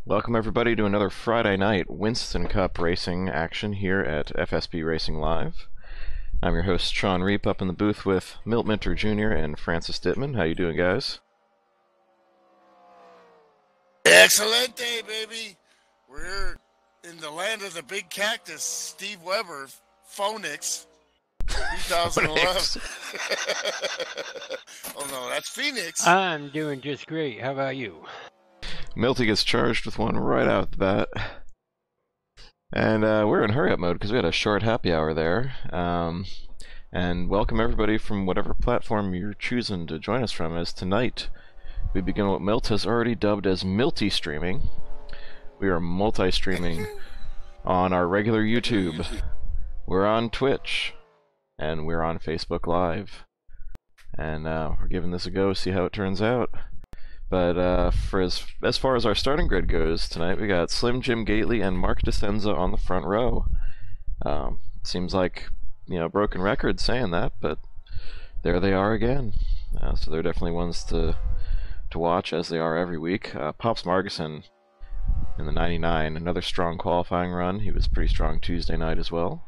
Welcome everybody to another Friday night Winston Cup Racing action here at FSB Racing Live. I'm your host Sean Reap, up in the booth with Milt Minter Jr. and Francis Dittman. How you doing, guys? Excellent day, baby. We're in the land of the big cactus. Steve Weber, Phoenix, 2011. Oh no, that's Phoenix. I'm doing just great. How about you? Milty gets charged with one right out the bat. And we're in hurry-up mode because we had a short happy hour there. And welcome everybody from whatever platform you're choosing to join us from, as tonight we begin what Milt has already dubbed as Milty streaming. We are multi-streaming on our regular YouTube. We're on Twitch. And we're on Facebook Live. And we're giving this a go, see how it turns out. But for as far as our starting grid goes tonight, we got Slim Jim Gately and Mark DeSenza on the front row. Seems like, broken record saying that, but there they are again. So they're definitely ones to watch, as they are every week. Pops Margison in the 99, another strong qualifying run. He was pretty strong Tuesday night as well.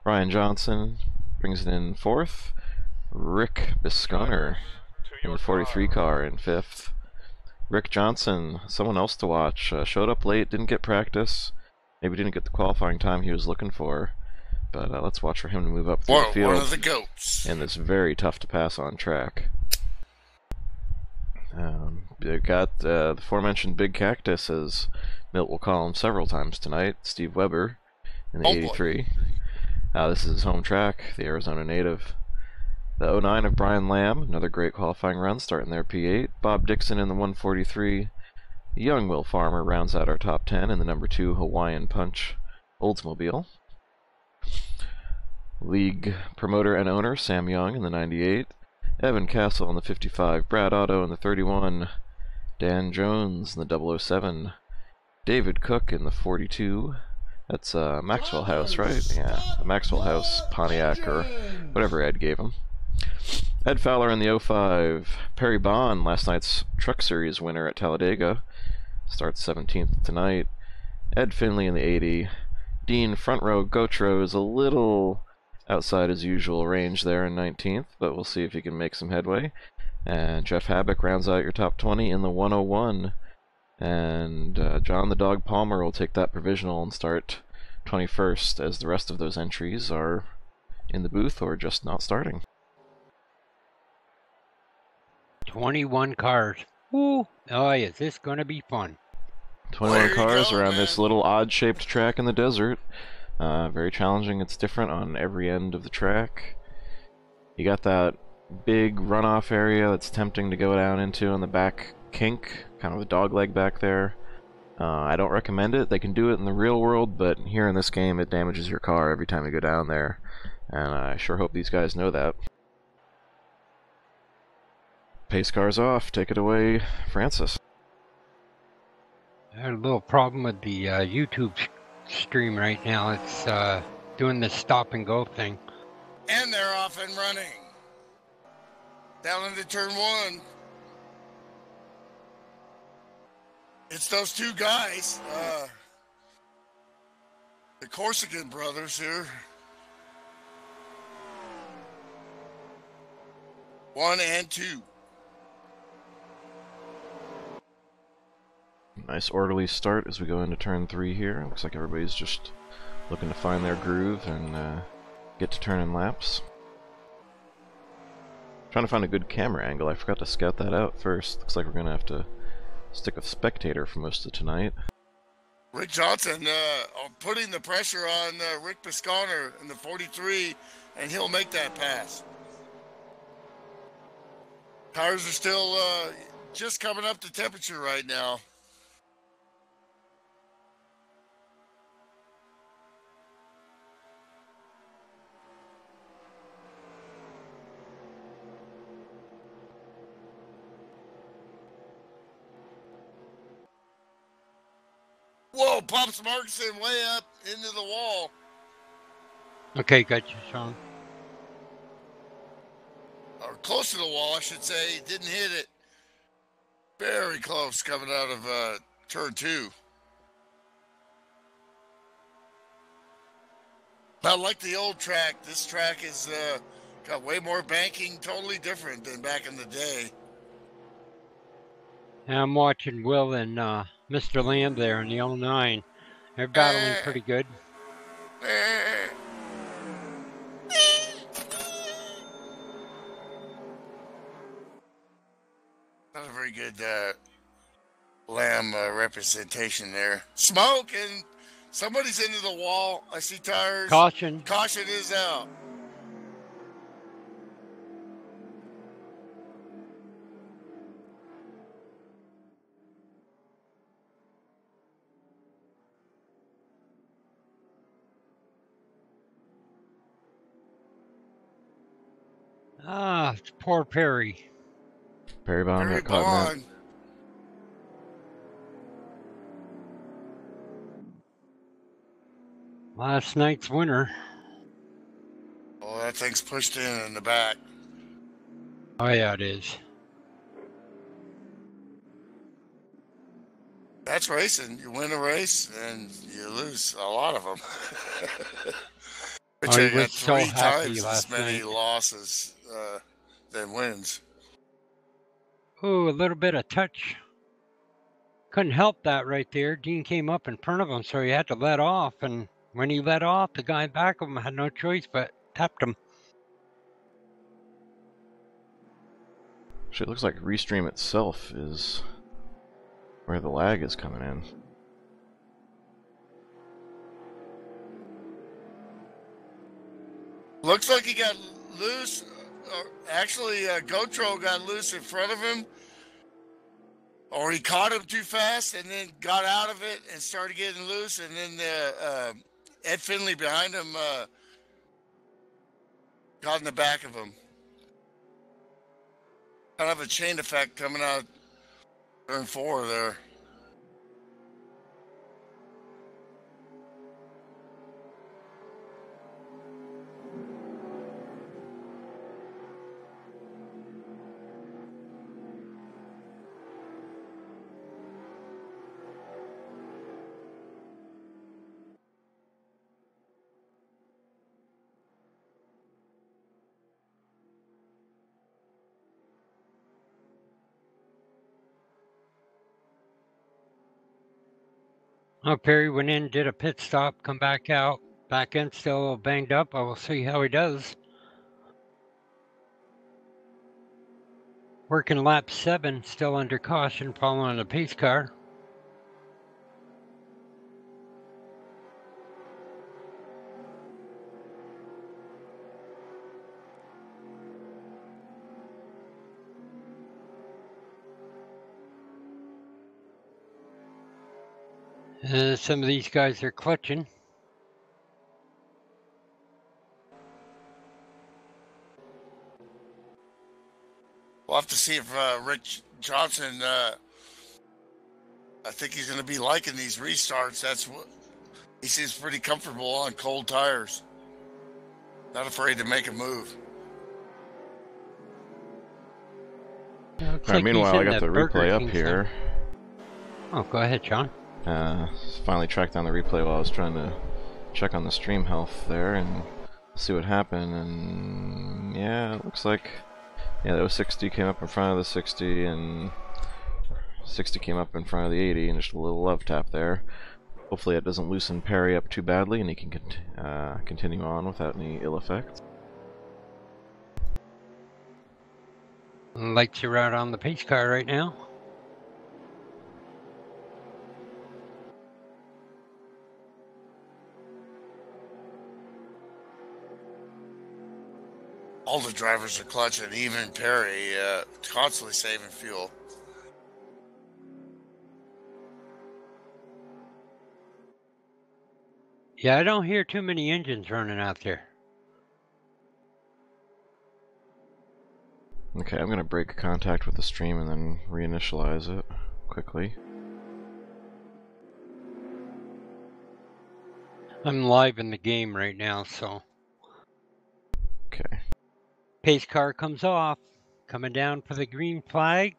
Brian Johnson brings it in fourth. Rick Bisconer in the 43 car in fifth. Rick Johnson, someone else to watch, showed up late, didn't get practice, maybe didn't get the qualifying time he was looking for, but let's watch for him to move up through the field. One of the goats in this very tough to pass on track. They've got the aforementioned Big Cactus, as Milt will call him several times tonight, Steve Weber in the 83. This is his home track, the Arizona native. The 09 of Brian Lamb, another great qualifying run, starting their P8. Bob Dixon in the 143. Young Will Farmer rounds out our top 10 in the number 2 Hawaiian Punch Oldsmobile. League promoter and owner Sam Young in the 98. Evan Castle in the 55. Brad Otto in the 31. Dan Jones in the 007. David Cook in the 42. That's Maxwell House, right? Yeah, the Maxwell House Pontiac, or whatever Ed gave him. Ed Fowler in the 05. Perry Bond, last night's Truck Series winner at Talladega, starts 17th tonight. Ed Finley in the 80. Dean front row Gotro is a little outside his usual range there in 19th, but we'll see if he can make some headway. And Jeff Habak rounds out your top 20 in the 101. And John the Dog Palmer will take that provisional and start 21st, as the rest of those entries are in the booth or just not starting. 21 cars. Woo! Oh, is this going to be fun? 21 cars around this little odd-shaped track in the desert. Very challenging. It's different on every end of the track. You got that big runoff area that's tempting to go down into on the back kink, kind of a dog leg back there. I don't recommend it. They can do it in the real world, but here in this game it damages your car every time you go down there. And I sure hope these guys know that. Pace car's off. Take it away, Francis. I had a little problem with the YouTube stream right now. It's doing the stop and go thing. And they're off and running. Down into turn one. It's those two guys, the Corsican brothers here. 1 and 2. Nice orderly start as we go into turn 3 here. Looks like everybody's just looking to find their groove and get to turning laps. Trying to find a good camera angle. I forgot to scout that out first. Looks like we're gonna have to stick with spectator for most of tonight. Rick Johnson putting the pressure on Rick Bisconer in the 43, and he'll make that pass. Tires are still just coming up to temperature right now. Whoa, Pops Markson way up into the wall. Okay, got you, Sean. Or close to the wall, I should say. Didn't hit it. Very close coming out of turn 2. Not like the old track. This track is got way more banking, totally different than back in the day. And I'm watching Will and Mr. Lamb there in the 09. They're battling pretty good. Not a very good Lamb representation there. Smoke, and somebody's into the wall. I see tires. Caution. Caution is out. Ah, it's poor Perry. Perry Bond Very got caught in that. Bond. Last night's winner. Oh, that thing's pushed in the back. Oh, yeah, it is. That's racing. You win a race and you lose a lot of them. But Oh, you he got was so 3 happy times as last many night. losses than wins. Ooh, a little bit of touch. Couldn't help that right there. Dean came up in front of him, so he had to let off. And when he let off, the guy back of him had no choice but tapped him. Shit, looks like Restream itself is where the lag is coming in. Looks like he got loose. Actually, Gotro got loose in front of him. Or he caught him too fast and then got out of it and started getting loose. And then Ed Finley behind him got in the back of him. Kind of a chain effect coming out turn 4 there. Oh, Perry went in, did a pit stop, come back out. Back end still a little banged up. I will see how he does. Working lap 7, still under caution, following the pace car. Some of these guys are clutching. We'll have to see if Rich Johnson, I think he's going to be liking these restarts. That's what he seems pretty comfortable on cold tires. Not afraid to make a move. Looks Right, like meanwhile, he's I in got the Burger replay up King here. Oh, go ahead, John. Finally tracked down the replay while I was trying to check on the stream health there and see what happened. And yeah, it looks like the 060 came up in front of the 60, and 60 came up in front of the 80, and just a little love tap there. Hopefully it doesn't loosen Perry up too badly and he can continue on without any ill effects. Lights are out on the pace car right now. All the drivers are clutching, even Perry, constantly saving fuel. Yeah, I don't hear too many engines running out there. Okay, I'm gonna break contact with the stream and then reinitialize it quickly. I'm live in the game right now, so. Okay. Pace car comes off, coming down for the green flag.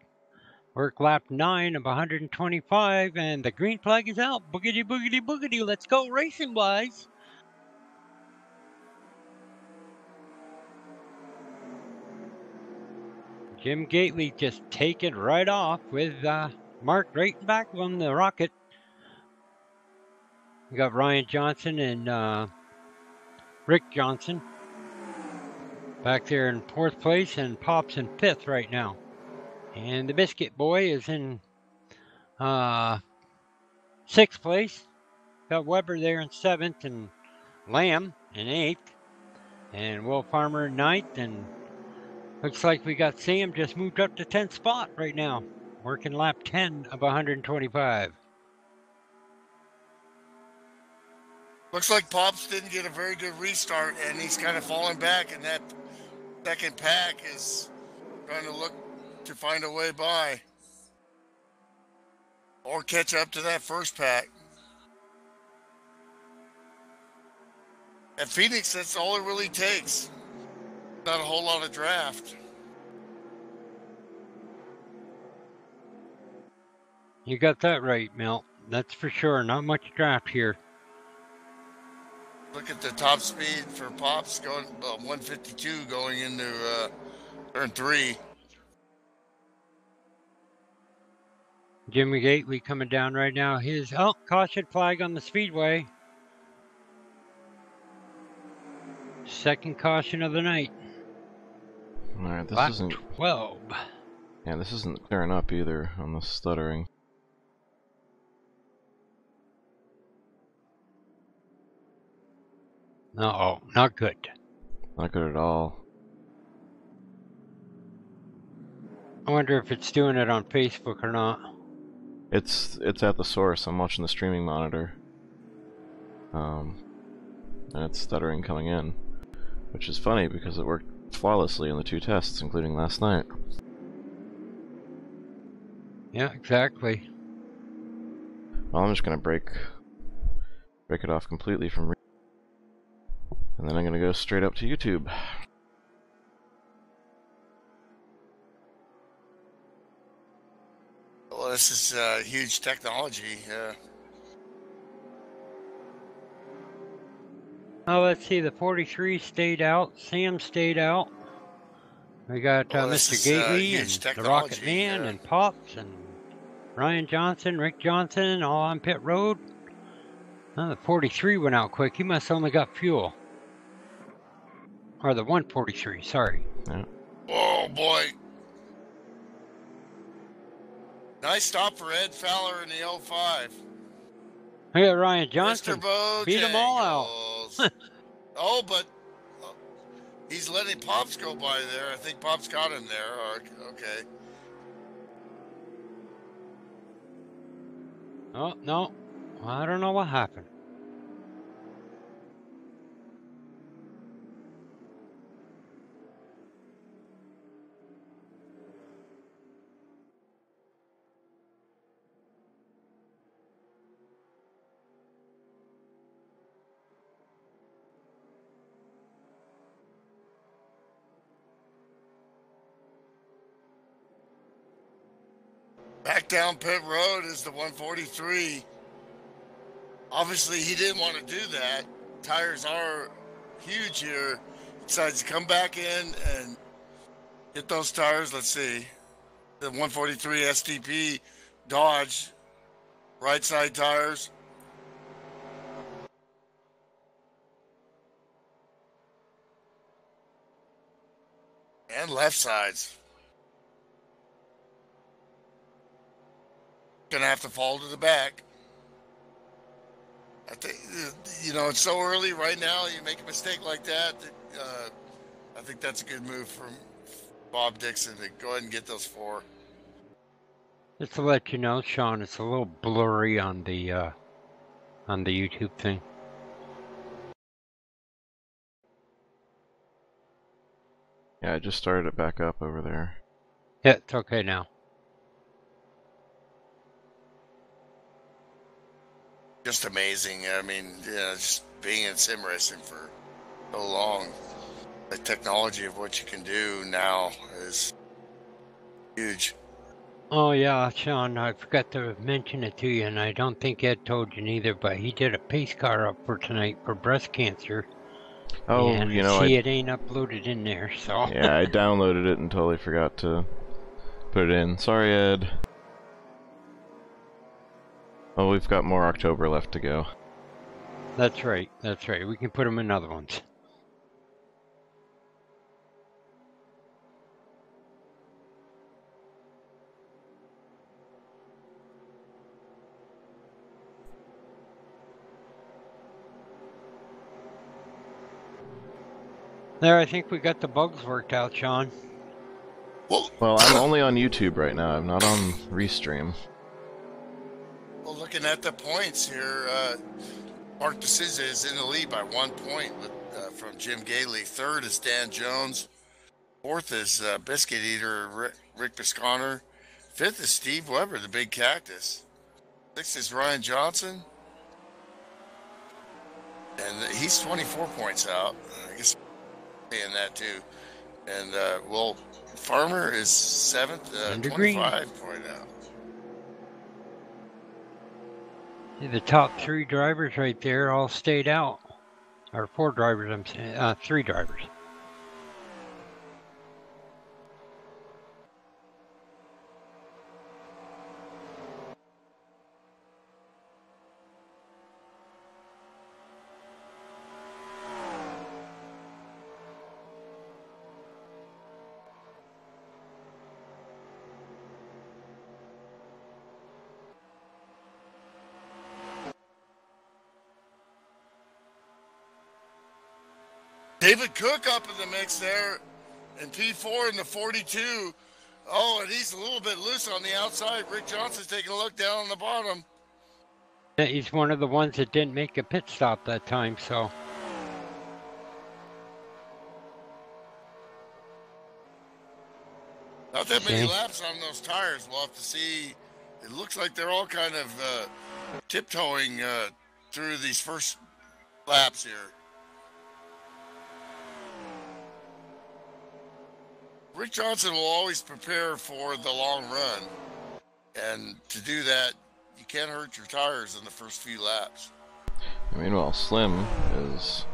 Work lap 9 of 125, and the green flag is out. Boogity, boogity, boogity. Let's go racing, boys. Jim Gately just taking right off with Mark right back on the rocket. We got Ryan Johnson and Rick Johnson back there in 4th place, and Pop's in 5th right now. And the Biscuit Boy is in 6th place. Got Weber there in 7th, and Lamb in 8th, and Will Farmer in 9th, and looks like we got Sam just moved up to 10th spot right now, working lap 10 of 125. Looks like Pops didn't get a very good restart, and he's kind of falling back, and that second pack is trying to look to find a way by or catch up to that first pack. At Phoenix, that's all it really takes. Not a whole lot of draft. You got that right, Milt. That's for sure. Not much draft here. Look at the top speed for Pops going 152 going into turn 3. Jimmy Gately coming down right now. His caution flag on the speedway. Second caution of the night. All right, this Lap isn't. 12. Yeah, this isn't clearing up either on the stuttering. Uh-oh, not good. Not good at all. I wonder if it's doing it on Facebook or not. It's at the source. I'm watching the streaming monitor. And it's stuttering coming in, which is funny because it worked flawlessly in the 2 tests, including last night. Yeah, exactly. Well, I'm just gonna break it off completely from, and then I'm gonna go straight up to YouTube. Well, this is huge technology. Oh, let's see. The 43 stayed out. Sam stayed out. We got Mr. Gately and the Rocket Man and Pops and Ryan Johnson, Rick Johnson, all on pit road. Oh, the 43 went out quick. He must only got fuel. Or the 143, sorry. Yeah. Oh, boy. Nice stop for Ed Fowler in the 05. I got Ryan Johnson. Mr. Beat them all out. Oh, but he's letting Pops go by there. I think Pops got him there. Okay. Oh, no. I don't know what happened. Back down pit road is the 143. Obviously, he didn't want to do that. Tires are huge here. Decides to come back in and get those tires. Let's see. The 143 STP Dodge right side tires. And left sides. Gonna have to fall to the back. I think, it's so early right now. You make a mistake like that. I think that's a good move from Bob Dixon to go ahead and get those 4. Just to let you know, Sean, it's a little blurry on the YouTube thing. Yeah, I just started it back up over there. Yeah, it's okay now. Just amazing. I mean, just being in sim racing for so long, the technology of what you can do now is huge. Oh yeah, Sean, I forgot to mention it to you, and I don't think Ed told you neither, but he did a pace car up for tonight for breast cancer. Oh, And you I know, see it ain't uploaded in there, so. yeah, I downloaded it and totally forgot to put it in. Sorry, Ed. Well, we've got more October left to go. That's right, that's right. We can put them in other ones. There, I think we got the bugs worked out, Sean. Well, Well, I'm only on YouTube right now. I'm not on Restream. well, looking at the points here, Mark DeSouza is in the lead by 1 point with, from Jim Gailey. Third is Dan Jones. Fourth is Biscuit Eater Rick Bisconner. Fifth is Steve Weber, the Big Cactus. Sixth is Ryan Johnson. And he's 24 points out. I guess saying that too. And Will Farmer is seventh, Under green. 25 point out. The top 3 drivers right there all stayed out. Or 4 drivers, I'm saying. 3 drivers. David Cook up in the mix there in P4 in the 42. Oh, and he's a little bit loose on the outside. Rick Johnson's taking a look down on the bottom. He's one of the ones that didn't make a pit stop that time, so. Not that many laps on those tires. We'll have to see. It looks like they're all kind of tiptoeing through these first laps here. Rick Johnson will always prepare for the long run. And to do that, you can't hurt your tires in the first few laps. Meanwhile, Slim is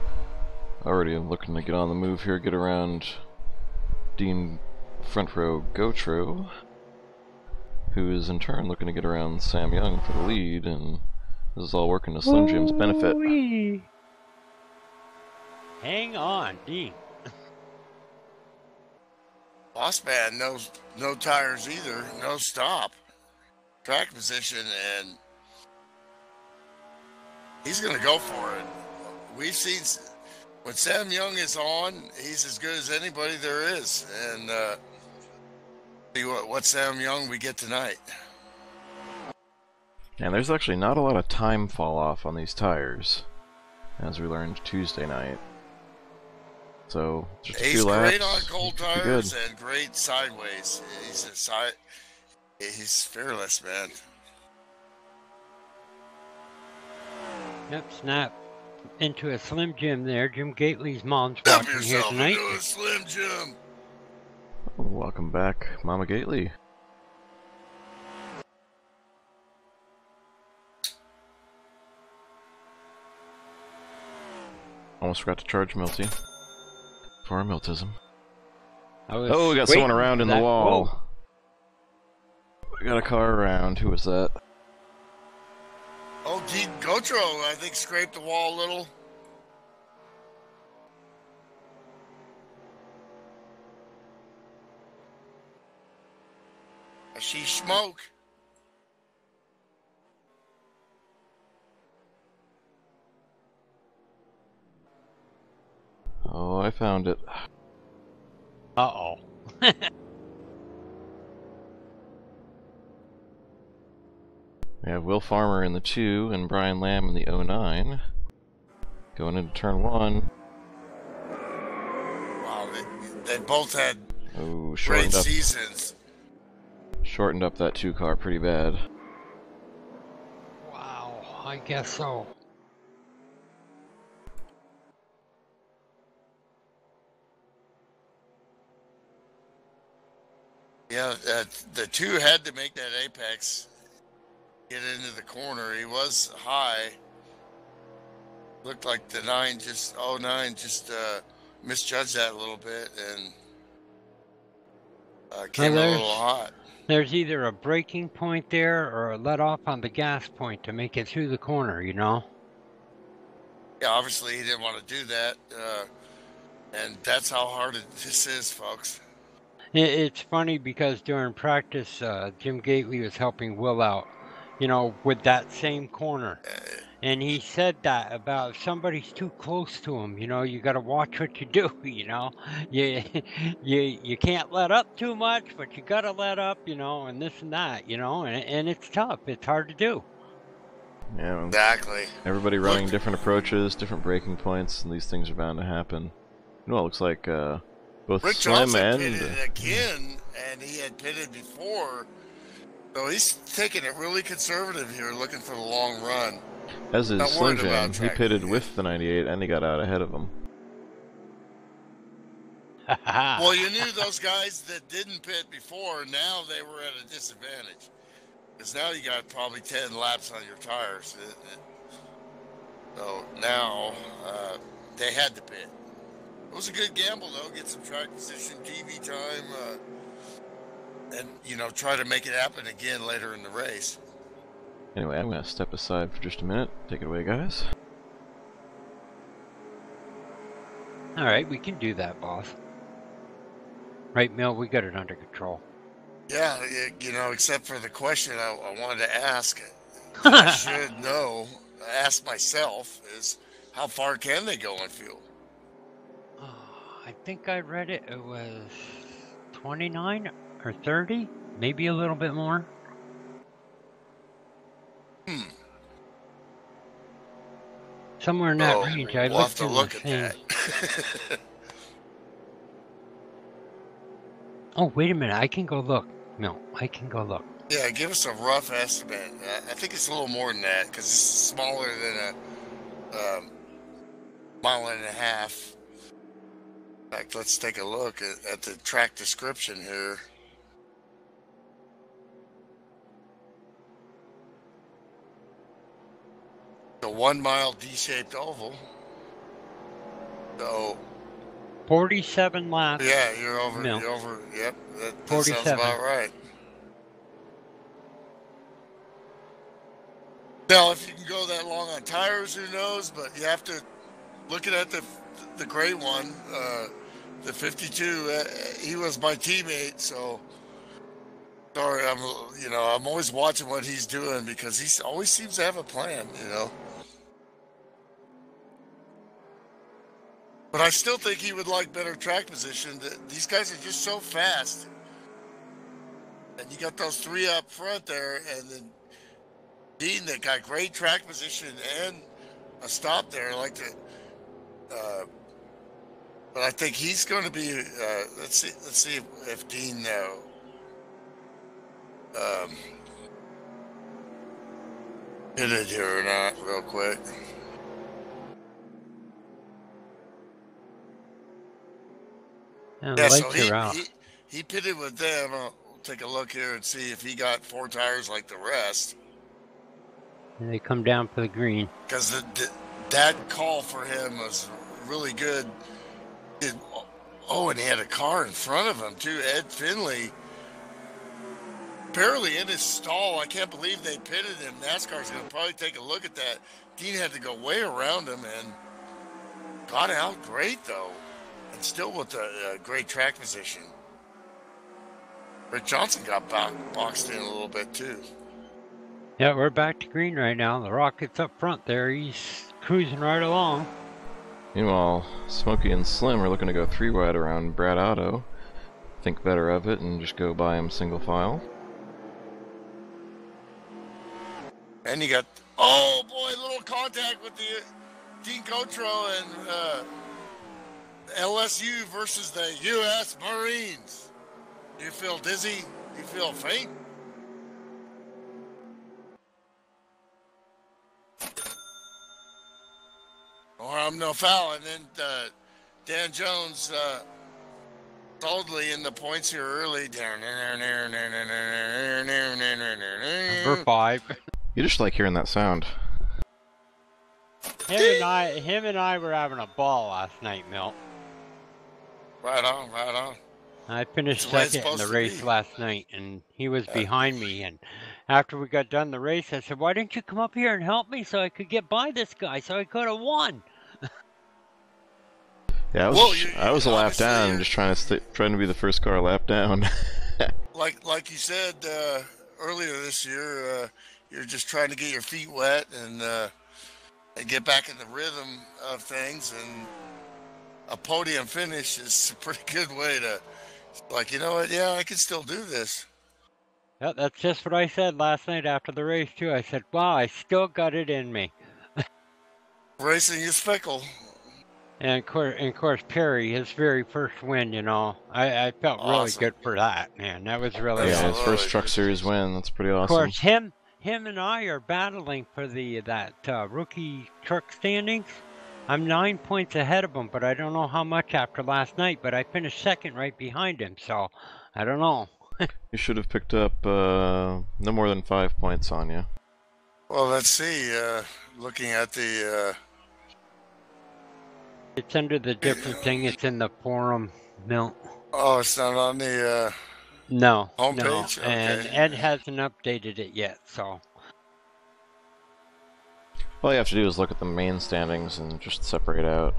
already looking to get on the move here, get around Dean Front Row Gotro, who is in turn looking to get around Sam Young for the lead, and this is all working to Slim Jim's benefit. Ooh-wee. Hang on, Dean. Boss Man, no tires either, no stop. Track position, and he's going to go for it. We've seen when Sam Young is on, he's as good as anybody there is. And see what Sam Young we get tonight. And there's actually not a lot of time fall off on these tires, as we learned Tuesday night. So just a few laps. He's great on cold tires and great sideways. He's fearless, man. Yep, snap into a Slim Jim there. Jim Gately's mom's watching here tonight. Into a Slim Jim. Welcome back, Mama Gately. Almost forgot to charge Milty for our Miltism. Oh, we got someone around in the wall. Whoa. We got a car around. Who was that? Oh, Dean Gotro, I think, scraped the wall a little. I see smoke. Oh, I found it. Uh-oh. We have Will Farmer in the 2 and Brian Lamb in the 09. Going into turn 1. Wow, they both had great great seasons. Shortened up that 2 car pretty bad. Wow, I guess so. Yeah, the 2 had to make that apex, get into the corner. He was high. Looked like the 9 just, 09 just misjudged that a little bit and Well, came a little hot. there's either a braking point there or a let off on the gas point to make it through the corner, you know? Yeah, obviously he didn't want to do that. And that's how hard this is, folks. It's funny because during practice, Jim Gately was helping Will out, you know, with that same corner. And he said that about if somebody's too close to him, you know, you got to watch what you do, you know. You, you can't let up too much, but you got to let up, you know, and this and that, you know, and it's tough. It's hard to do. Yeah, Exactly. everybody running different approaches, different braking points, and these things are bound to happen. You know, it looks like both Rick Slim Johnson and pitted again, and he had pitted before. So he's taking it really conservative here, looking for the long run. as is Not Slim worried Jim. about He track pitted limit. with the 98, and he got out ahead of him. Well, you knew those guys that didn't pit before, now they were at a disadvantage. Because now you got probably 10 laps on your tires. So now they had to pit. It was a good gamble, though. Get some track position, TV time, and, you know, try to make it happen again later in the race. Anyway, I'm going to step aside for just a minute. Take it away, guys. All right, we can do that, boss. Right, Mill, we got it under control. Yeah, you know, except for the question I wanted to ask, I should know, ask myself, is how far can they go in fuel? I think I read it. It was 29 or 30, maybe a little bit more. Somewhere in that range. I We'll have looked to in look the at thing. that. Oh, wait a minute. I can go look. No, I can go look. Yeah, give us a rough estimate. I think it's a little more than that because it's smaller than a mile and a half. In fact, let's take a look at the track description here. The 1 mile D-shaped oval. So 47 laps. yeah, you're over. No. You're over. Yep, that sounds 47. about right. Now, if you can go that long on tires, who knows? But you have to looking at the great one, the 52. He was my teammate, so sorry. I'm always watching what he's doing because he always seems to have a plan, you know. But I still think he would like better track position. These guys are just so fast, and you got those 3 up front there, and then Dean that got great track position and a stop there, like the. But I think he's going to be. Let's see if Dean pitted here or not, real quick. Yeah, Yeah, the so lights are out. he pitted with them. I'll take a look here and see if he got 4 tires like the rest. And they come down for the green. Because that call for him was really good. And he had a car in front of him too. Ed Finley, barely in his stall. I can't believe they pitted him. NASCAR's going to probably take a look at that. Dean had to go way around him and got out great though, and still with a great track position. Rick Johnson got boxed in a little bit too. Yeah, we're back to green right now. The Rocket's up front there. He's cruising right along. Meanwhile, Smokey and Slim are looking to go 3 wide around Brad Otto. Think better of it and just go by him single file. And you got, oh boy, little contact with the Dean Cotro and LSU versus the U.S. Marines. Do you feel dizzy? Do you feel faint? Or I'm no foul. And then Dan Jones Totally in the points here early. Number 5. You just like hearing that sound. Him and I were having a ball last night, Milt. Right on, right on. I finished That's the way it's second in the supposed to race be. last night, and he was behind me. And after we got done the race, I said, "Why didn't you come up here and help me so I could get by this guy, so I could have won?" Yeah, Well, I was a lap obviously, down, just trying to be the first car lap down. like you said earlier this year, you're just trying to get your feet wet and get back in the rhythm of things. And a podium finish is a pretty good way to, like, you know what? Yeah, I can still do this. Yeah, that's just what I said last night after the race too. I said, "Wow, I still got it in me." Racing is fickle. And of course, Perry, his very first win, I felt really Awesome. good for that, man. That was really Yeah, his awesome. first Truck Series win. That's pretty Of awesome. course, him and I are battling for that rookie truck standings. I'm 9 points ahead of him, but I don't know how much after last night. But I finished second right behind him, so I don't know. You should have picked up no more than 5 points on you. Well, let's see. Looking at the It's under the different thing. It's in the forum, Milt. oh, it's not on the No, homepage. no, and Okay. Ed hasn't updated it yet, so. All you have to do is look at the main standings and just separate out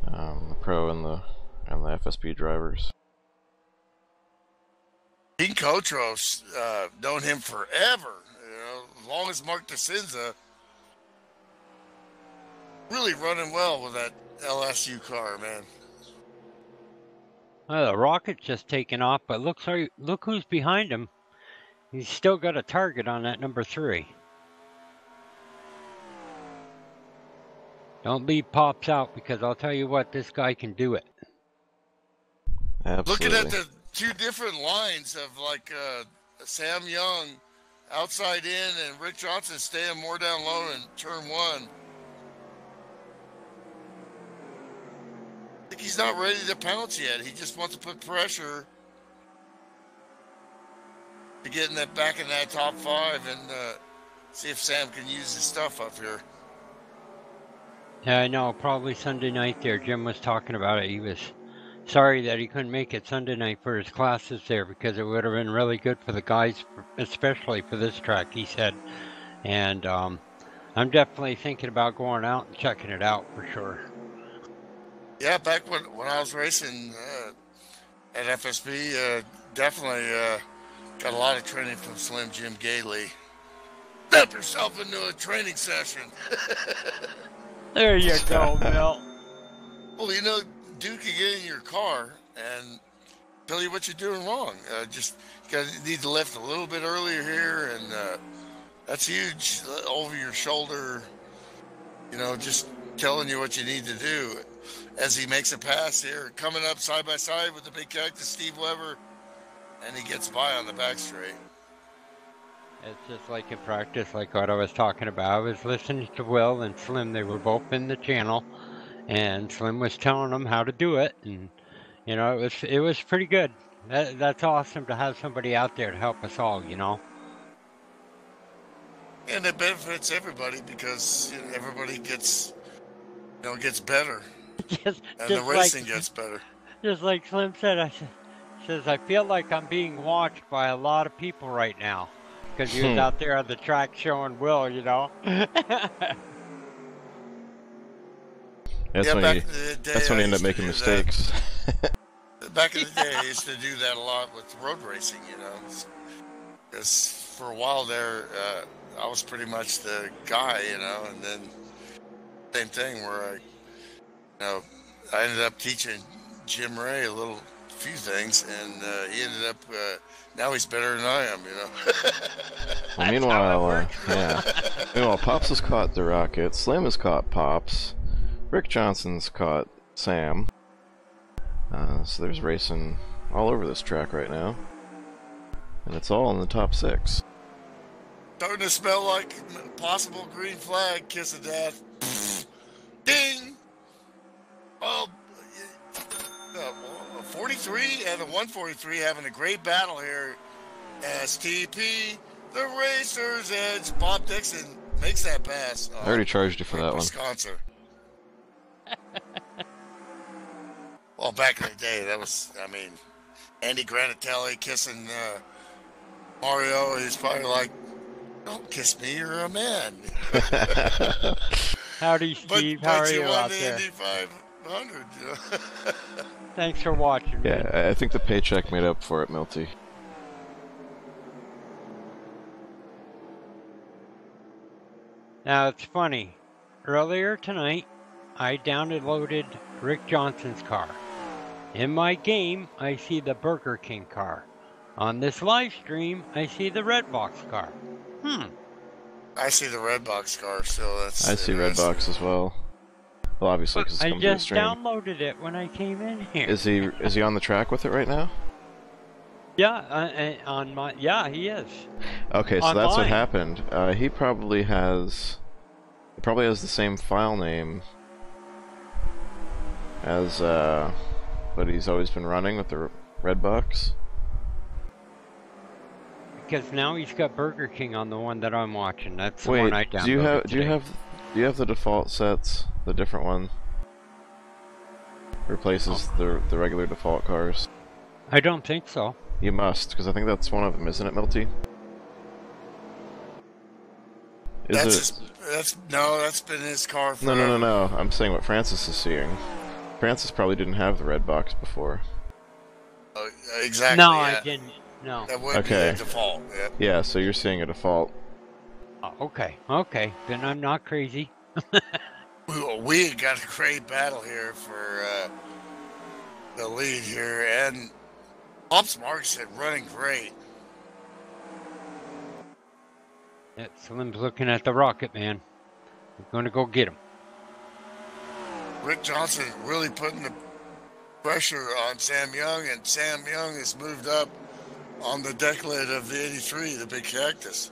the pro and the FSB drivers. Dean Cotros, known him forever. As long as Mark DeCinza. Really running well with that LSU car, man. Well, the Rocket's just taken off, but look who's behind him. He's still got a target on that number 3. Don't leave Pops out, because I'll tell you what, this guy can do it. Absolutely. Looking at the 2 different lines of like Sam Young outside in and Rick Johnson staying more down low in turn 1. I think he's not ready to pounce yet. He just wants to put pressure to get in that back in that top 5 and see if Sam can use his stuff up here. Yeah, I know, probably Sunday night there. Jim was talking about it. He was sorry that he couldn't make it Sunday night for his classes there, because it would have been really good for the guys, especially for this track, he said. And I'm definitely thinking about going out and checking it out for sure. Yeah, back when I was racing at FSB, definitely got a lot of training from Slim Jim Gailey. Step yourself into a training session. There you go, Bill. Well, dude can get in your car and tell you what you're doing wrong. Just need to lift a little bit earlier here, and that's huge. Over your shoulder, just telling you what you need to do. As he makes a pass here, coming up side by side with the big cactus, Steve Weber, and he gets by on the back straight. It's just like in practice, like what I was talking about. I was listening to Will and Slim. They were both in the channel, and Slim was telling them how to do it, and it was pretty good. That's awesome to have somebody out there to help us all, And it benefits everybody because everybody gets better, just the racing gets better. Just like Slim said, I feel like I'm being watched by a lot of people right now. Because he was out there on the track showing Will, That's when you end up making mistakes. Back in the day, I used to do that a lot with road racing, because for a while there, I was pretty much the guy, and then same thing where I ended up teaching Jim Ray a few things, and he ended up now he's better than I am, Well, meanwhile, Pops has caught the Rocket, Slim has caught Pops, Rick Johnson's caught Sam. So there's racing all over this track right now, and it's all in the top 6. Starting to smell like possible green flag, kiss of death. Ding! Well, 43 and the 143 having a great battle here. STP, the Racer's Edge. Bob Dixon makes that pass. I already charged you for that one. Wisconsin. Well, back in the day, that was, I mean, Andy Granatelli kissing Mario. He's probably like, "Don't kiss me, you're a man." Howdy, Steve. How are you out there? Indy 500. Thanks for watching. Yeah, man. I think the paycheck made up for it, Milty. Now, it's funny. Earlier tonight, I downloaded Rick Johnson's car. In my game, I see the Burger King car. On this live stream, I see the Redbox car. I see the Redbox car, so that's. I see Redbox as well. Well, obviously, because it's I coming to the just stream. downloaded it when I came in here. Is he on the track with it right now? Yeah, on my he is. Okay, so On that's what mine. happened. He probably has the same file name as what he's always been running with the Redbox. Because now he's got Burger King on the one that I'm watching. That's the one I Wait, downloaded. do you have the default sets, the different one? Replaces the regular default cars. I don't think so. You must, because I think that's one of them, isn't it, Milty? That's been his car for. No. I'm saying what Francis is seeing. Francis probably didn't have the Redbox before. Exactly. No, yeah. I didn't. No. That would be the default. Yeah. Yeah, so you're seeing a default. Oh, okay. Then I'm not crazy. We got a great battle here for the lead here, and Pops Markson running great. Yeah, Slim's looking at the rocket, man. We're going to go get him. Rick Johnson really putting the pressure on Sam Young, and Sam Young has moved up on the deck lid of the 83, the big cactus.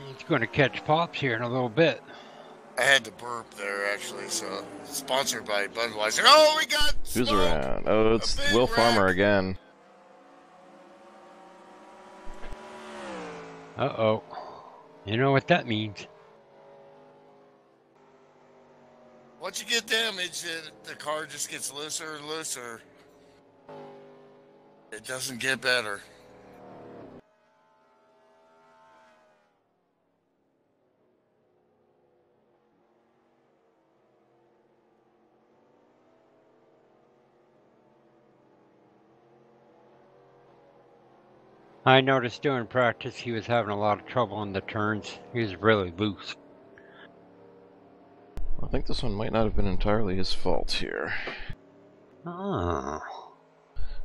He's going to catch Pops here in a little bit. I had to burp there, actually, so sponsored by Budweiser. Oh, we got Who's smoke! around? Oh, it's A big Will wreck. Farmer again. Uh-oh. You know what that means. Once you get damaged, the car just gets looser and looser. It doesn't get better. I noticed during practice he was having a lot of trouble in the turns. He was really loose. I think this one might not have been entirely his fault here. Oh.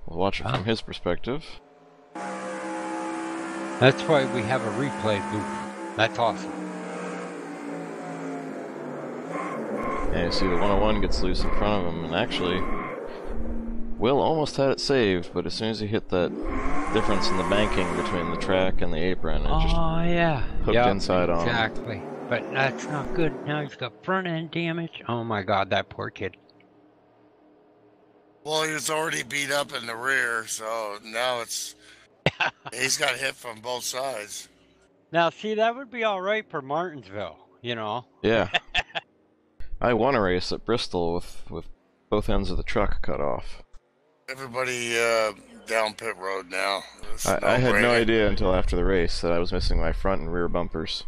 We'll watch it from his perspective. That's why we have a replay booth. That's awesome. Yeah, you see the 101 gets loose in front of him, and actually, Will almost had it saved, but as soon as he hit that difference in the banking between the track and the apron, it just hooked inside on him. Exactly. But that's not good. Now he's got front end damage. Oh my god, that poor kid. Well, he was already beat up in the rear, so now he's got hit from both sides. Now, see, that would be all right for Martinsville, you know. Yeah. I won a race at Bristol with both ends of the truck cut off. Everybody down pit road now. I had no idea until after the race that I was missing my front and rear bumpers.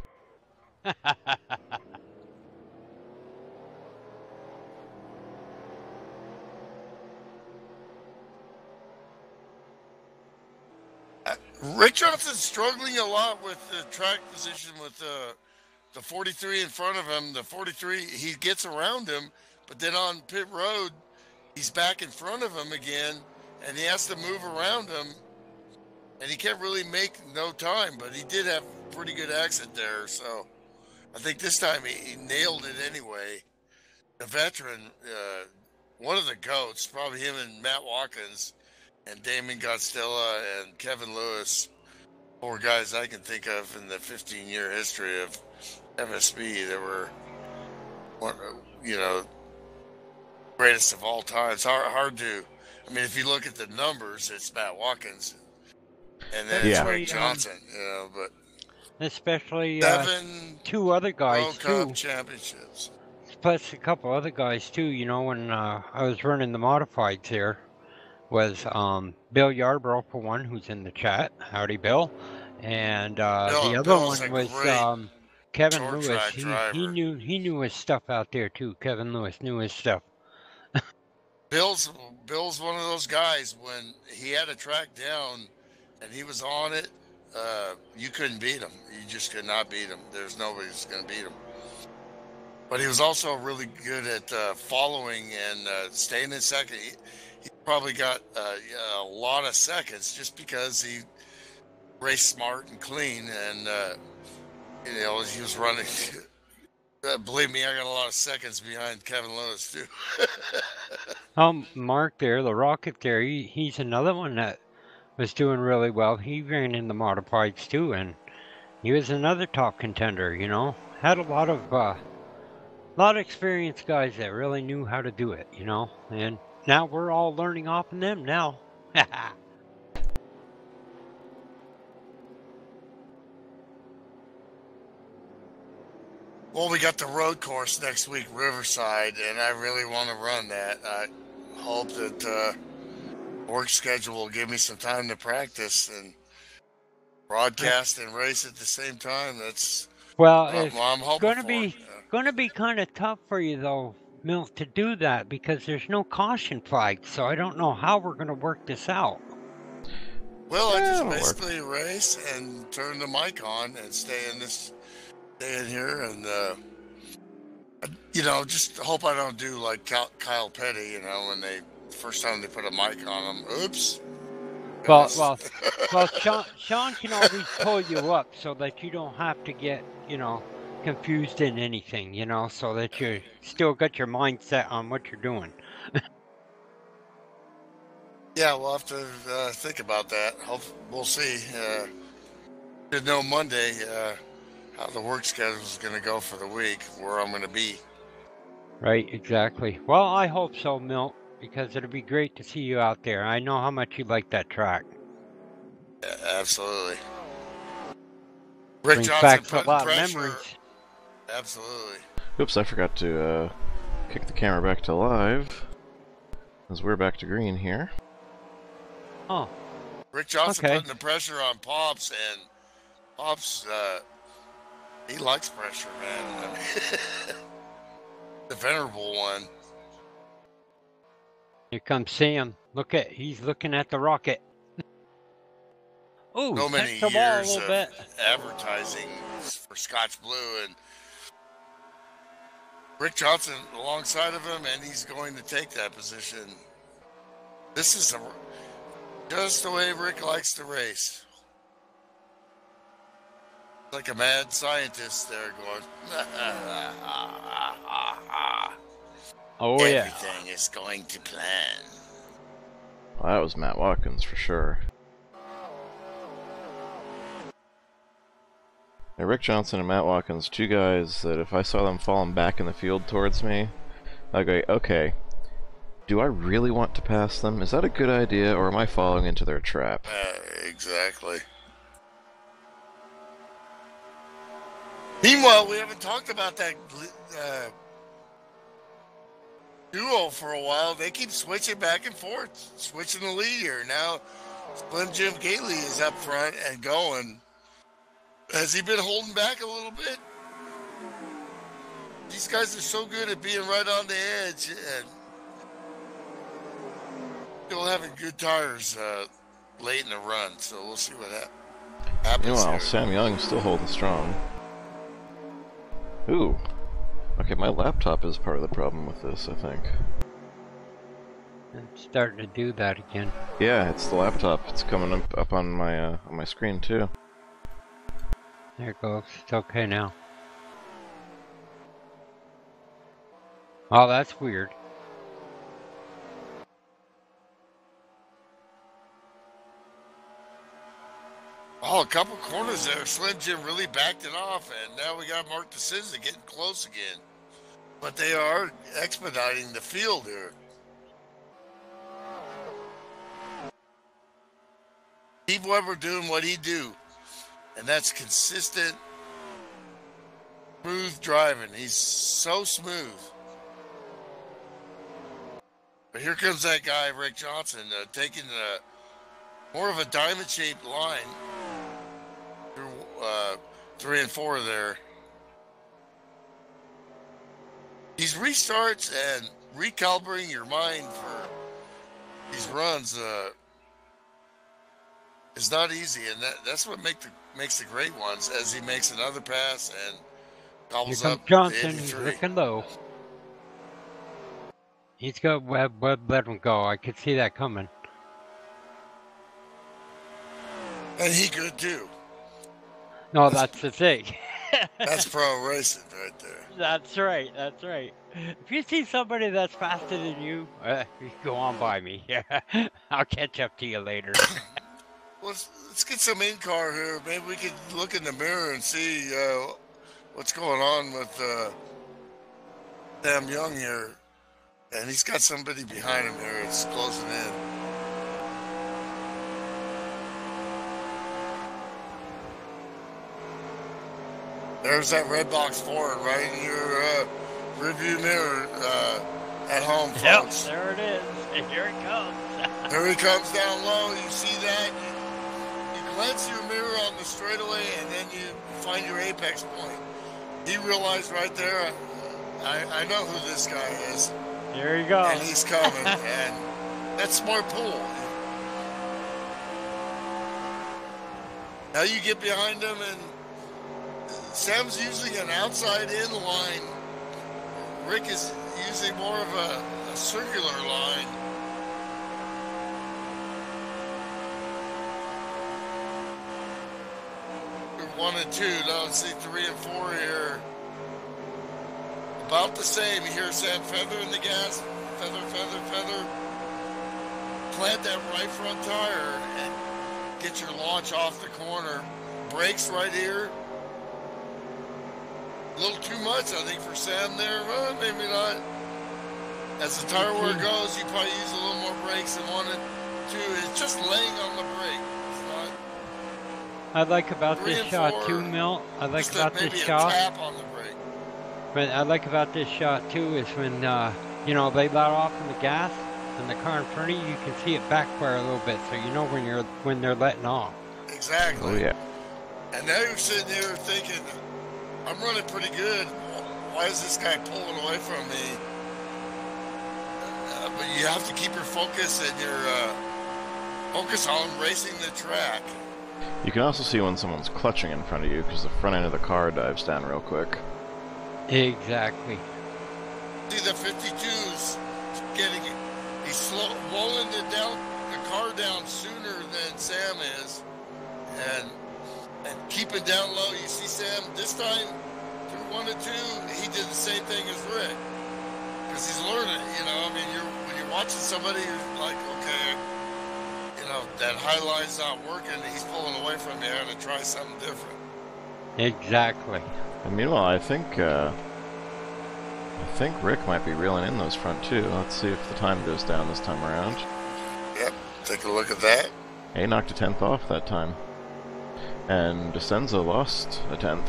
Rick Johnson's struggling a lot with the track position with the 43 in front of him. The 43, he gets around him, but then on pit road, he's back in front of him again, and he has to move around him, and he can't really make no time, but he did have pretty good exit there, so I think this time he nailed it anyway. The veteran, one of the GOATs, probably him and Matt Watkins, and Damon Godstella and Kevin Lewis, four guys I can think of in the 15-year history of FSB that were you know, greatest of all time. It's hard to. I mean, if you look at the numbers, it's Matt Watkins, and then it's Yeah. Rick Johnson. You know, but especially 7 two other Pro guys Cup too, championships. plus a couple other guys too. You know, when I was running the modifieds here, was Bill Yarbrough for one, who's in the chat. Howdy, Bill. And the other Bill's one a was great Kevin short Lewis. track driver. He knew his stuff out there too. Kevin Lewis knew his stuff. Bill's one of those guys when he had a track down and he was on it, you couldn't beat him. You just could not beat him. There's nobody who's going to beat him. But he was also really good at following and staying in second. He probably got a lot of seconds just because he raced smart and clean, and you know, he was running. Believe me, I got a lot of seconds behind Kevin Lewis too. Mark there, the Rocket there, he's another one that was doing really well. He ran in the modifieds too, and he was another top contender. You know, had a lot of experienced guys that really knew how to do it. You know, and now we're all learning off of them now. Well, we got the road course next week, Riverside, and I really want to run that. I hope that work schedule will give me some time to practice and broadcast and race at the same time. That's Well, what I'm hoping for. going to be kind of tough for you though, Milt, to do that because there's no caution flag. So I don't know how we're going to work this out. Well, I just it'll work. basically race and turn the mic on and stay in here, and you know, just hope I don't do like Kyle Petty. You know, when first time they put a mic on him, oops. Well, Sean can always pull you up so that you don't have to get, you know, confused in anything, you know, so that you still got your mindset on what you're doing. Yeah, we'll have to think about that. We'll see. To know Monday how the work schedule is going to go for the week, where I'm going to be. Right, exactly. Well, I hope so, Milt, because it'll be great to see you out there. I know how much you like that track. Yeah, absolutely. Rick Brings Johnson back a putting lot of pressure. memories. Absolutely. Oops, I forgot to kick the camera back to live. As we're back to green here. Oh. Rick Johnson Okay. putting the pressure on Pops, and Pops, he likes pressure, man. I mean, the venerable one. Here comes Sam. He's looking at the rocket. Oh, So many the ball a years little of bit. advertising for Scotch Blue, and Rick Johnson alongside of him, and he's going to take that position. This is just the way Rick likes to race. Like a mad scientist there going, Oh, yeah. everything is going to plan. Well, that was Matt Watkins for sure. Now, Rick Johnson and Matt Watkins, two guys that if I saw them falling back in the field towards me, I'd go, okay, do I really want to pass them? Is that a good idea, or am I falling into their trap? Exactly. Meanwhile, we haven't talked about that duo for a while. They keep switching back and forth, switching the lead here. Now, Slim Jim Gately is up front and going. Has he been holding back a little bit? These guys are so good at being right on the edge and still having good tires late in the run. So we'll see what happens. Meanwhile, here. Sam Young's still holding strong. Ooh. Okay, my laptop is part of the problem with this, I think. It's starting to do that again. Yeah, it's the laptop. It's coming up on my screen too. There it goes. It's okay now. Oh, that's weird. Oh, a couple corners there. Slim Jim really backed it off, and now we got Mark DeSouza getting close again. But they are expediting the field here. Keep Weber doing what he do, and that's consistent, smooth driving. He's so smooth. But here comes that guy, Rick Johnson, taking more of a diamond-shaped line through 3 and 4 there. These restarts and recalibrating your mind for these runs is not easy, and that's what makes the great ones. As he makes another pass and gobbles Here up comes Johnson. the He's 83. looking low. He's got Webb. Webb let him go. I could see that coming. And he could too. No, that's the thing. That's pro racing right there. That's right. That's right. If you see somebody that's faster than you, go on by me. I'll catch up to you later. Well, let's get some in-car here. Maybe we could look in the mirror and see what's going on with Sam Young here. And he's got somebody behind him here. It's closing in. There's that red box Ford right in your rearview mirror at home, folks. Yep, there it is. And here it comes. Here he comes down low. You see that? You glance your mirror on the straightaway, and then you find your apex point. He realized right there, I know who this guy is. There you go. And he's coming. And that's smart pull. Now you get behind him, and Sam's using an outside-in line. Rick is using more of a circular line. We're 1 and 2. Now let's see 3 and 4 here. About the same. You hear Sam feather in the gas. Feather, feather, feather. Plant that right front tire and get your launch off the corner. Brakes right here. A little too much, I think, for Sam there. Well, maybe not. As the tire wear goes, you probably use a little more brakes than 1 and 2. It's just laying on the brake. It's not. I like about 3 this and shot 4, too, Milt. I like about maybe this a shot. tap on the brake. But I like about this shot too is when you know, they let off in the gas and the car in front of you can see it backfire a little bit, so you know when they're letting off. Exactly. Oh yeah. And now you're sitting there thinking, I'm running pretty good. Why is this guy pulling away from me? But you have to keep your focus and your focus on racing the track. You can also see when someone's clutching in front of you because the front end of the car dives down real quick. Exactly. See the 52's getting, he's rolling the car down sooner than Sam is, and keeping down low. You see Sam this time through 1 and 2, he did the same thing as Rick, because he's learning. You know, I mean, when you're watching somebody, you're like, okay, you know, that high line's not working. He's pulling away from you. I got to try something different. Exactly. And meanwhile, I think Rick might be reeling in those front two. Let's see if the time goes down this time around. Yep, take a look at that. He knocked a 10th off that time. And Desenza lost a 10th.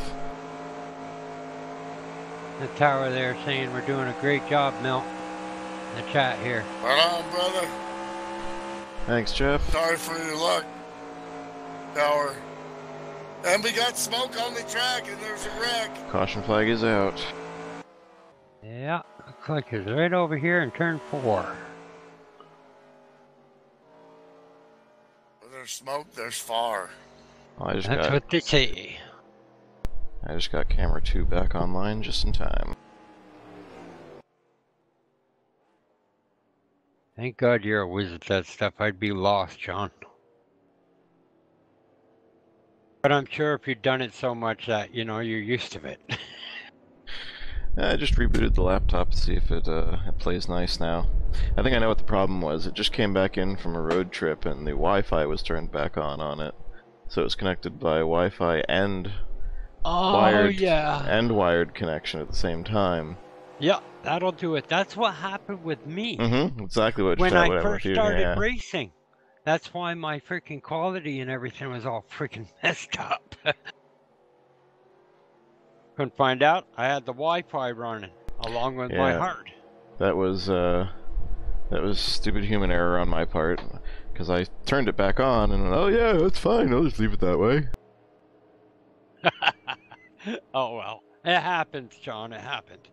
The tower there saying we're doing a great job, Milt. In the chat here. Right on, brother. Thanks, Jeff. Sorry for your luck, Tower. And we got smoke on the track, and there's a wreck. Caution flag is out. Yeah, looks like it's right over here in turn 4. Where there's smoke, there's fire. Well, That's what they say. I just got camera 2 back online just in time. Thank God you're a wizard at that stuff. I'd be lost, John. But I'm sure if you've done it so much that, you know, you're used to it. I just rebooted the laptop to see if it plays nice now. I think I know what the problem was. It just came back in from a road trip and the Wi-Fi was turned back on it. So it was connected by Wi-Fi and wired connection at the same time. Yeah, that'll do it. That's what happened with me Exactly what just when I happened with first you. started Yeah. racing. That's why my freaking quality and everything was all freaking messed up. Couldn't find out. I had the Wi-Fi running along with my Yeah. heart. That was stupid human error on my part, because I turned it back on and oh yeah, that's fine. I'll just leave it that way. Oh well, it happens, John. It happened.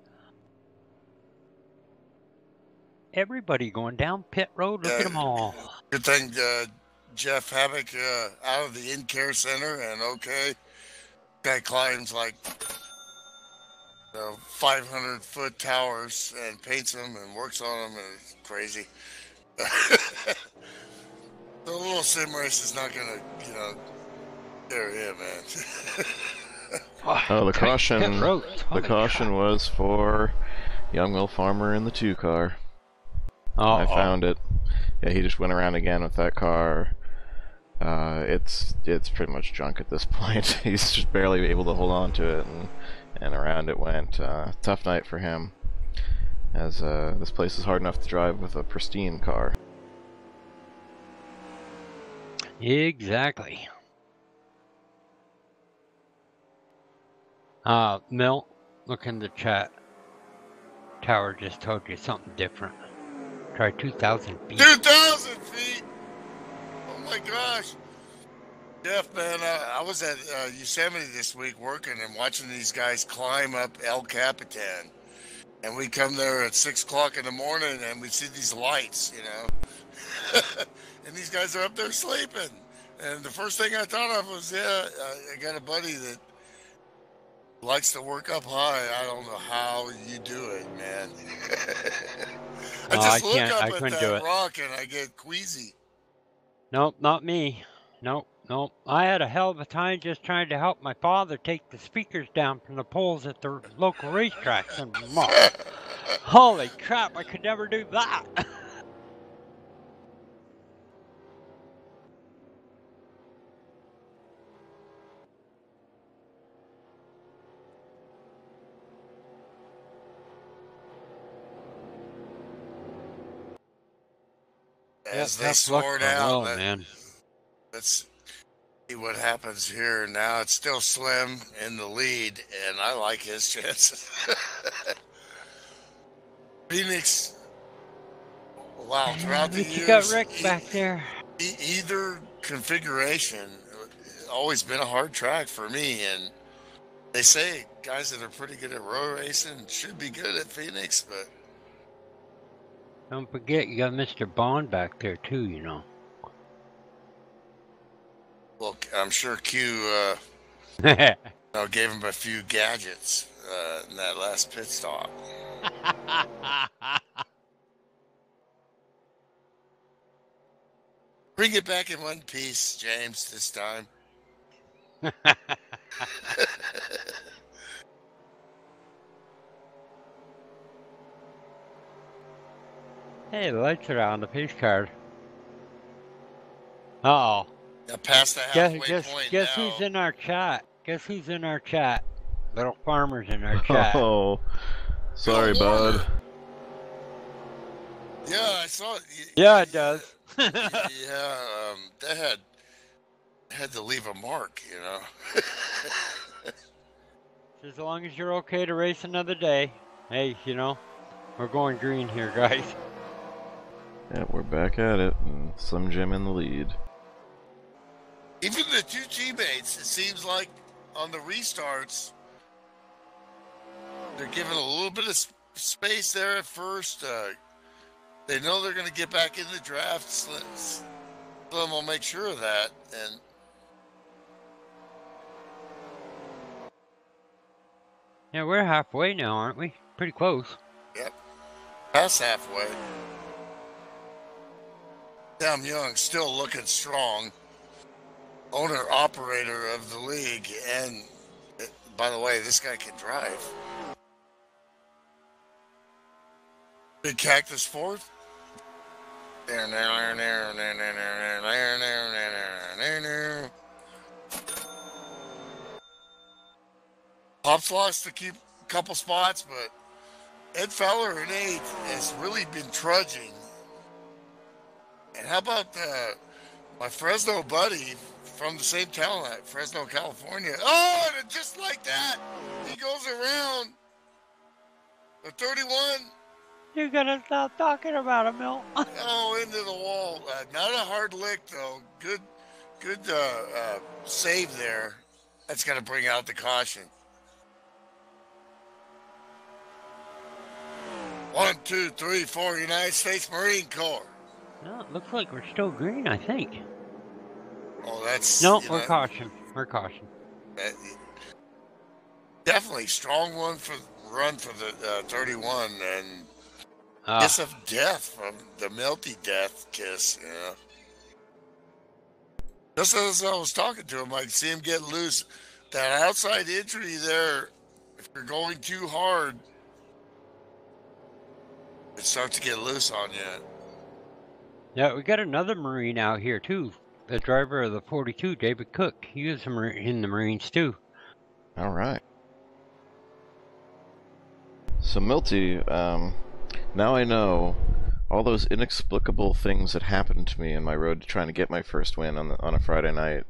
Everybody going down pit road. Look at them all. Good thing Jeff Havoc out of the in-care center and okay. Guy climbs like 500-foot towers and paints them and works on them, and it's crazy. The little sim race is not gonna, scare him, man. Oh, the Tight caution. pit roads. The Holy caution crap. was for young Will Farmer in the 2 car. I found it. Yeah, he just went around again with that car. It's pretty much junk at this point. He's just barely able to hold on to it, and around it went. Tough night for him, as this place is hard enough to drive with a pristine car. Exactly. Milt, look in the chat. Tower just told you something different. Try 2,000 feet. 2,000 feet! Oh my gosh. Jeff, man, I was at Yosemite this week working and watching these guys climb up El Capitan. And we come there at 6 o'clock in the morning and we see these lights, and these guys are up there sleeping. And the first thing I thought of was, I got a buddy that likes to work up high. I don't know how you do it, man. I just look up at that rock and I get queasy. Nope, not me. Nope. I had a hell of a time just trying to help my father take the speakers down from the poles at the local racetracks. And holy crap, I could never do that. As they sort out, man. Let's see what happens here. Now it's still Slim in the lead, and I like his chances. Phoenix, wow, throughout the years, you got Rick back there. Either configuration, always been a hard track for me, and they say guys that are pretty good at road racing should be good at Phoenix, but don't forget you got Mr. Bond back there too, Well, I'm sure Q gave him a few gadgets in that last pit stop. Bring it back in one piece, James, this time. Hey, the lights are on the pace card. Uh-oh. Now past the halfway point Guess who's in our chat? Guess who's in our chat? Little Farmer's in our chat. Oh, sorry, bud. Yeah, I saw it. Yeah, it does. That had to leave a mark, As long as you're okay to race another day. Hey, we're going green here, guys. Yeah, we're back at it, and Slim Jim in the lead. Even the two teammates, it seems like on the restarts, they're giving a little bit of space there at first. They know they're going to get back in the draft. Slim will make sure of that. And yeah, we're halfway now, aren't we? Pretty close. Yep. Past halfway. Sam Young still looking strong. Owner-operator of the league. And, by the way, this guy can drive. Big Cactus fourth. Pop's lost a couple spots, but Ed Fowler in 8th has really been trudging. And how about my Fresno buddy from the same town, Fresno, California? Oh, and just like that, he goes around the 31. You're gonna stop talking about him, Milt. Oh, into the wall. Not a hard lick, though. Good save there. That's going to bring out the caution. 1, 2, 3, 4, United States Marine Corps. No, it looks like we're still green, I think. Oh, that's... No, we're caution. We're caution. Definitely strong run for the 31, and kiss of death from the Milty death kiss, you know. Just as I was talking to him, I could see him get loose. That outside entry there, if you're going too hard, it starts to get loose on you. Yeah, we got another Marine out here, too. The driver of the 42, David Cook. He was in the Marines, too. All right. So, Milty, now I know all those inexplicable things that happened to me in my road to trying to get my first win on a Friday night.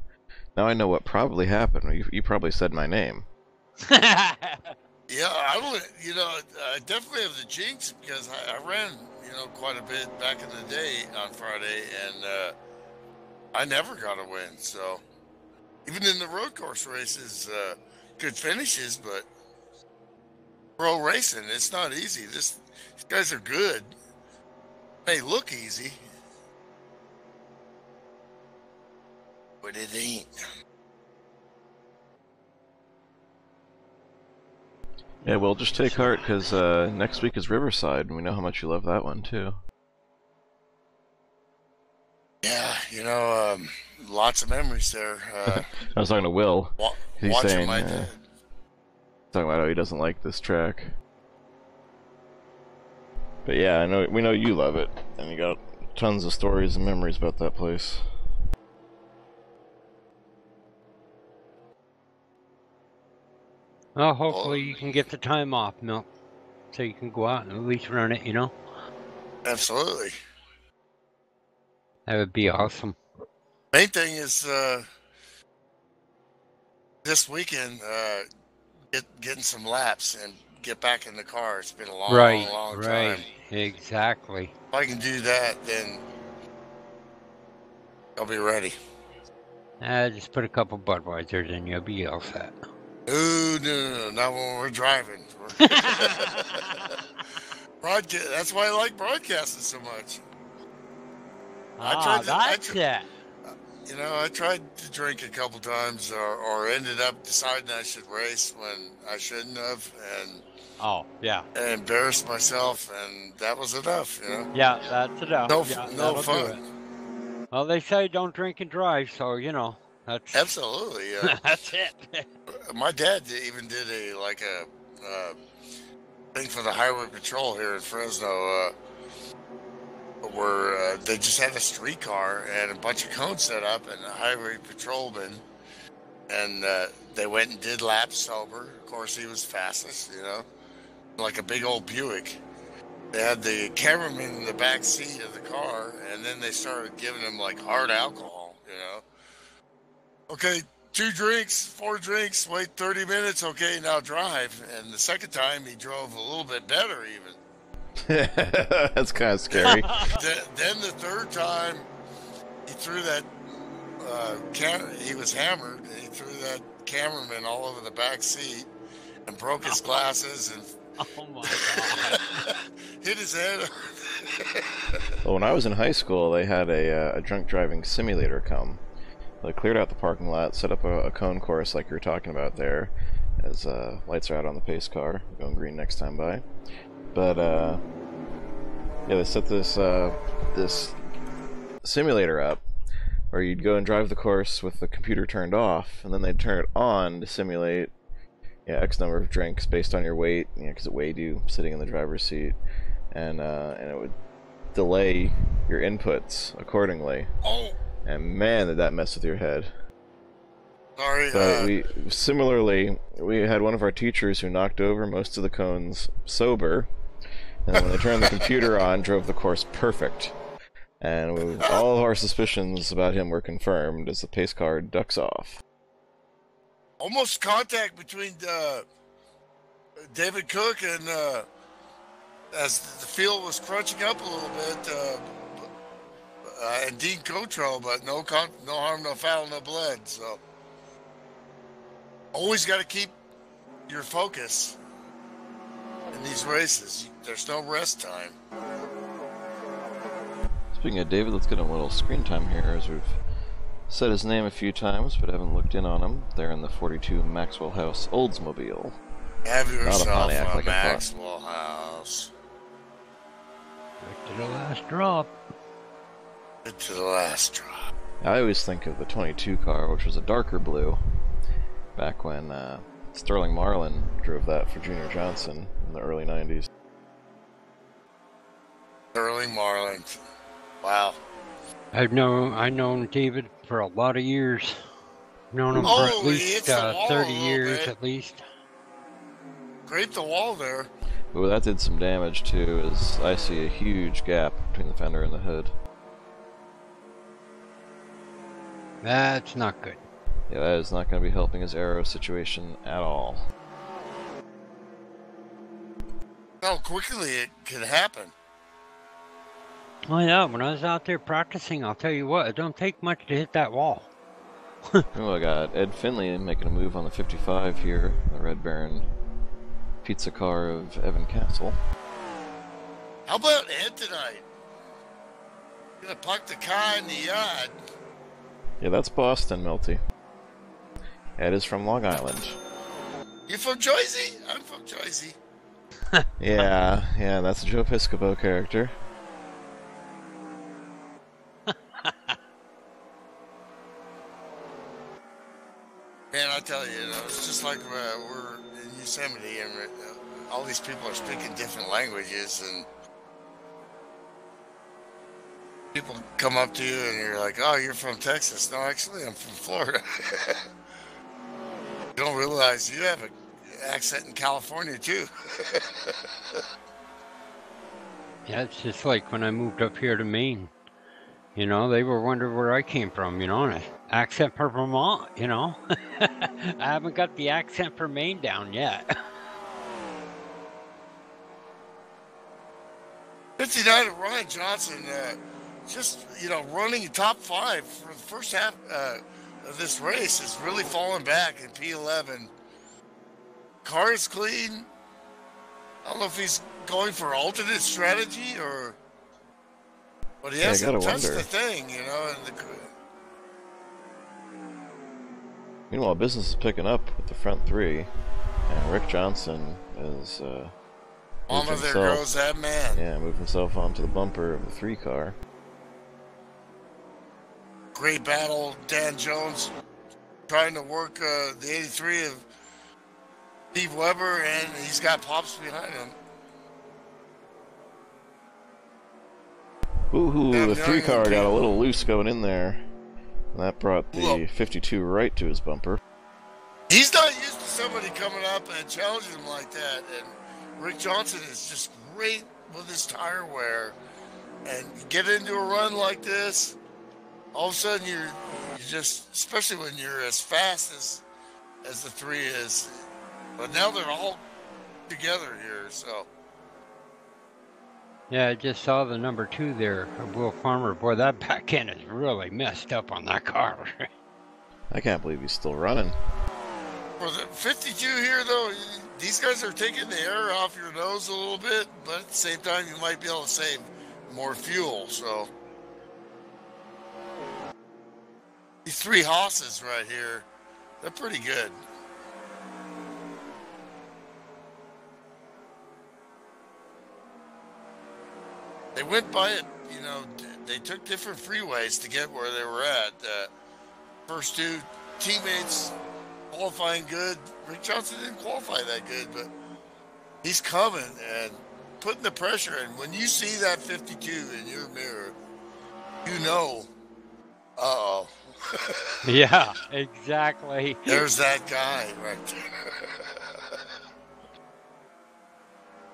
Now I know what probably happened. You probably said my name. Yeah, I definitely have the jinx because I ran, quite a bit back in the day on Friday, and I never got a win. So even in the road course races, good finishes, but pro racing, it's not easy. These guys are good. They look easy, but it ain't. Yeah, well, just take heart, because next week is Riverside, and we know how much you love that one, too. Yeah, lots of memories there. I was talking to Will. He's saying, my dad. talking about how he doesn't like this track. But yeah, we know you love it, and you got tons of stories and memories about that place. Well, hopefully you can get the time off, Milt, so you can go out and at least run it, Absolutely. That would be awesome. Main thing is this weekend getting some laps and get back in the car. It's been a long time. Right, exactly. If I can do that, then I'll be ready. Just put a couple Budweisers in, you'll be all set. Ooh, no, not when we're driving. That's why I like broadcasting so much. That's it. I tried to drink a couple times or ended up deciding I should race when I shouldn't have, and embarrassed myself, and that was enough, Yeah, that's enough. No fun. Well, they say don't drink and drive, so, that's... Absolutely, yeah. That's it. My dad even did a thing for the Highway Patrol here in Fresno, where they just had a streetcar and a bunch of cones set up and a highway patrolman, and they went and did laps sober. Of course, he was fastest, like a big old Buick. They had the cameraman in the back seat of the car, and then they started giving him like hard alcohol, Okay, 2 drinks, 4 drinks, wait 30 minutes, okay, now drive. And the second time, he drove a little bit better even. That's kind of scary. Then the third time, he threw that, he was hammered, and he threw that cameraman all over the back seat and broke his glasses and oh my God. hit his head. Well, when I was in high school, they had a drunk driving simulator come. They cleared out the parking lot, set up a cone course like you were talking about there, as lights are out on the pace car, going green next time by. But they set this simulator up where you'd go and drive the course with the computer turned off, and then they'd turn it on to simulate X number of drinks based on your weight, because it weighed you sitting in the driver's seat, and it would delay your inputs accordingly. Oh. And man, did that mess with your head. Sorry. But we had one of our teachers who knocked over most of the cones sober, And when they turned the computer on, drove the course perfect. And all of our suspicions about him were confirmed as the pace car ducks off. Almost contact between David Cook and as the field was crunching up a little bit, and Dean Cottrell, but no harm, no foul, no blood. So always got to keep your focus in these races. There's no rest time. Speaking of David, let's get a little screen time here as we've said his name a few times, but haven't looked in on him. They're in the 42 Maxwell House Oldsmobile. Have yourself Pontiac a like I thought. Maxwell House. Back to the last drop. To the last drop. I always think of the 22 car, which was a darker blue, back when Sterling Marlin drove that for Junior Johnson in the early 90s. Sterling Marlin. Wow. I've known David for a lot of years. Known him for Oh, at he least hits the wall a 30 little years bit. at least. Scraped the wall there. Ooh, that did some damage too, as I see a huge gap between the fender and the hood. That's not good. Yeah, that is not going to be helping his aero situation at all. How quickly it could happen. Oh yeah, when I was out there practicing, I'll tell you what, it don't take much to hit that wall. Oh, I got Ed Finley making a move on the 55 here, the Red Baron pizza car of Evan Castle. How about Ed tonight? Gonna puck the car in the yard. Yeah, that's Boston, Milty. Ed is from Long Island. You from Jersey? I'm from Jersey. Yeah, that's a Joe Piscopo character. Man, I tell you, it's just like we're in Yosemite and all these people are speaking different languages, and people come up to you and you're like, oh, you're from Texas. No, actually, I'm from Florida. You don't realize you have an accent in California, too. Yeah, it's just like when I moved up here to Maine. You know, they were wondering where I came from, you know, and accent for Vermont, you know. I haven't got the accent for Maine down yet. 59 of Ryan Johnson, just, running top 5 for the first half of this race is really falling back in P11. Car is clean. I don't know if he's going for alternate strategy or... But he hasn't touched the thing, Meanwhile, business is picking up with the front 3, and Rick Johnson is Mama, there goes that man. Yeah, moved himself onto the bumper of the 3 car. Great battle, Dan Jones trying to work the 83 of Steve Weber, and he's got Pops behind him. Ooh, the 3 car got a little loose going in there. And that brought the 52 right to his bumper. He's not used to somebody coming up and challenging him like that. And Rick Johnson is just great with his tire wear. And you get into a run like this, all of a sudden you're just, especially when you're as fast as the 3 is. But now they're all together here, so... Yeah, I just saw the number 2 there, Will Farmer. Boy, that back end is really messed up on that car. I can't believe he's still running. For the 52 here, though, these guys are taking the air off your nose a little bit, but at the same time, you might be able to save more fuel, so. These 3 Hosses right here, they're pretty good. They went by it, they took different freeways to get where they were at. First 2 teammates qualifying good. Rick Johnson didn't qualify that good, but he's coming and putting the pressure. And when you see that 52 in your mirror, you know, uh-oh. Yeah, exactly. There's that guy right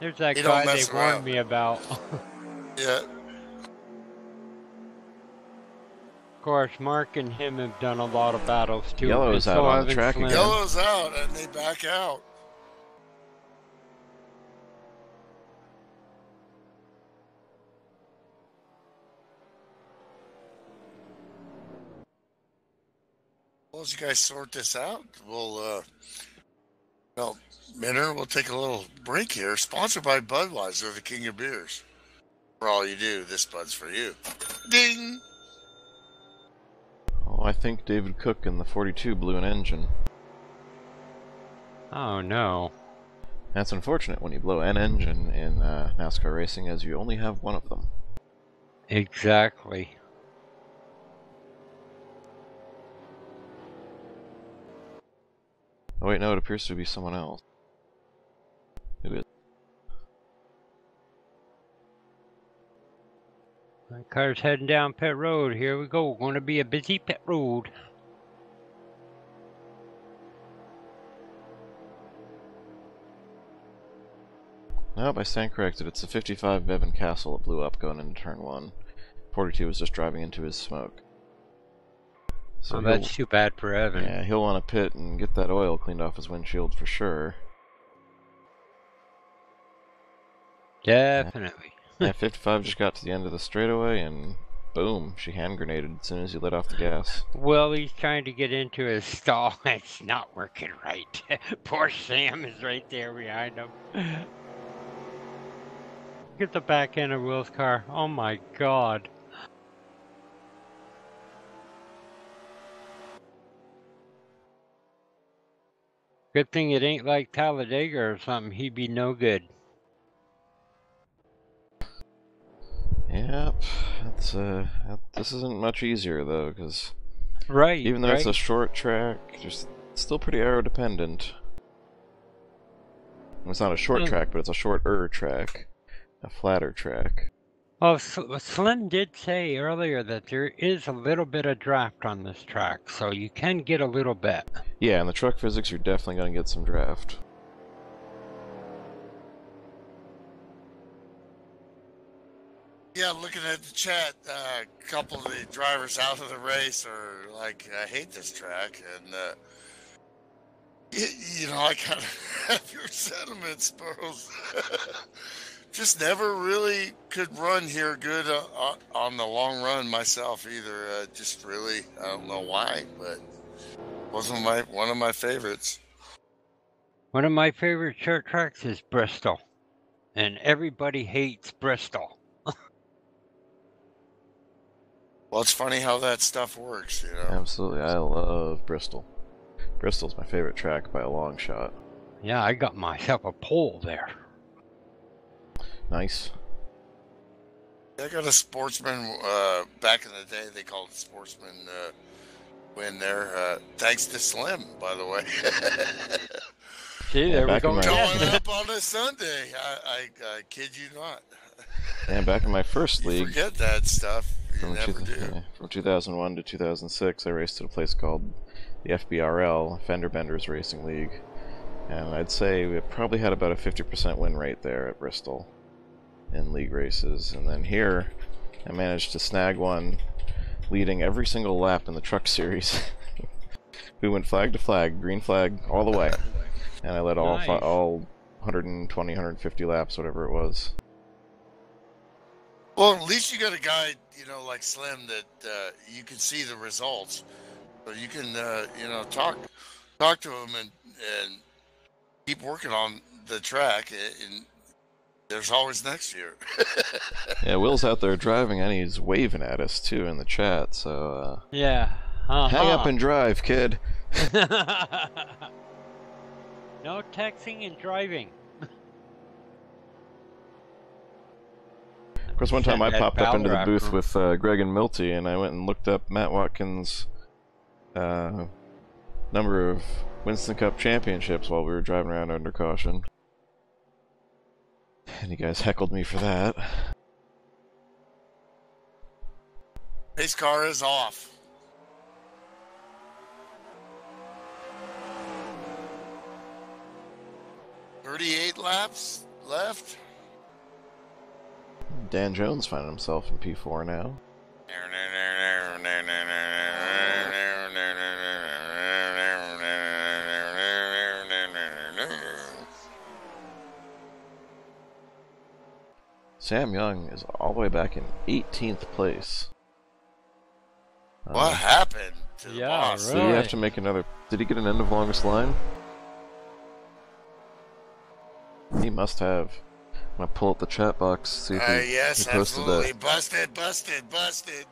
there. There's that He don't guy they mess warned around. me about. Yeah. Of course, Mark and him have done a lot of battles too. Yellow and is out so on the haven't track Slim. again. Yellow's out and they back out. Well, as you guys sort this out, well, Minner, we'll take a little break here. Sponsored by Budweiser, the king of beers. For all you do, this Bud's for you. Ding! Oh, I think David Cook in the 42 blew an engine. Oh no. That's unfortunate when you blow an engine in NASCAR racing, as you only have one of them. Exactly. Oh wait, no, it appears to be someone else. Who is? My car's heading down pit road. Here we go. Going to be a busy pit road. Nope, I stand corrected. It's the 55 Bevan Castle that blew up going into turn 1. 42 was just driving into his smoke. So That's too bad for Evan. yeah, he'll want to pit and get that oil cleaned off his windshield for sure. Definitely. Yeah, 55 just got to the end of the straightaway and boom, she hand grenaded as soon as he let off the gas. Well, he's trying to get into his stall. It's not working right. Poor Sam is right there behind him. Look at the back end of Will's car. Oh my god. Good thing it ain't like Talladega or something. He'd be no good. Yep, that's this isn't much easier though, because Right. even though it's a short track, it's still pretty aero dependent. It's not a short track, but it's a shorter track, a flatter track. Well, Slim did say earlier that there is a little bit of draft on this track, so you can get a little bit. Yeah, in the truck physics, you're definitely going to get some draft. Yeah, looking at the chat, a couple of the drivers out of the race are like, I hate this track. And, you know, I kind of have your sentiments, Burrows. Just never really could run here good on the long run myself either. Just really, I don't know why, but wasn't one of my favorites. One of my favorite short tracks is Bristol, and everybody hates Bristol. Well, it's funny how that stuff works, you know. Absolutely, I love Bristol. Bristol's my favorite track by a long shot. Yeah, I got myself a pole there. Nice. I got a sportsman, back in the day, they called it sportsman win there. Thanks to Slim, by the way. See, there we go. Going up on a Sunday. I kid you not. And back in my first league, forget that stuff. You never do. From 2001 to 2006, I raced at a place called the FBRL, Fender Benders Racing League. And I'd say we probably had about a 50% win rate there at Bristol in league races. And then here, I managed to snag one leading every single lap in the truck series. We went flag to flag, green flag, all the way. And I led all 120, 150 laps, whatever it was. Well, at least you got a guy, you know, like Slim that you can see the results. So you can, you know, talk to him and keep working on the track. And there's always next year. Yeah, Will's out there driving and he's waving at us too in the chat. So yeah, hang up and drive, kid. No texting and driving. Of course, one time I popped up into the booth with Greg and Milty, and I went and looked up Matt Watkins' number of Winston Cup championships while we were driving around under caution. And you guys heckled me for that. His car is off. $38 laps, left. Dan Jones finding himself in P4 now. Sam Young is all the way back in 18th place. What happened to the Yeah, boss? Did he have to make another? Did he get an end of longest line? He must have. I'm gonna pull up the chat box, see if he, Yes, he posted absolutely. that. Busted.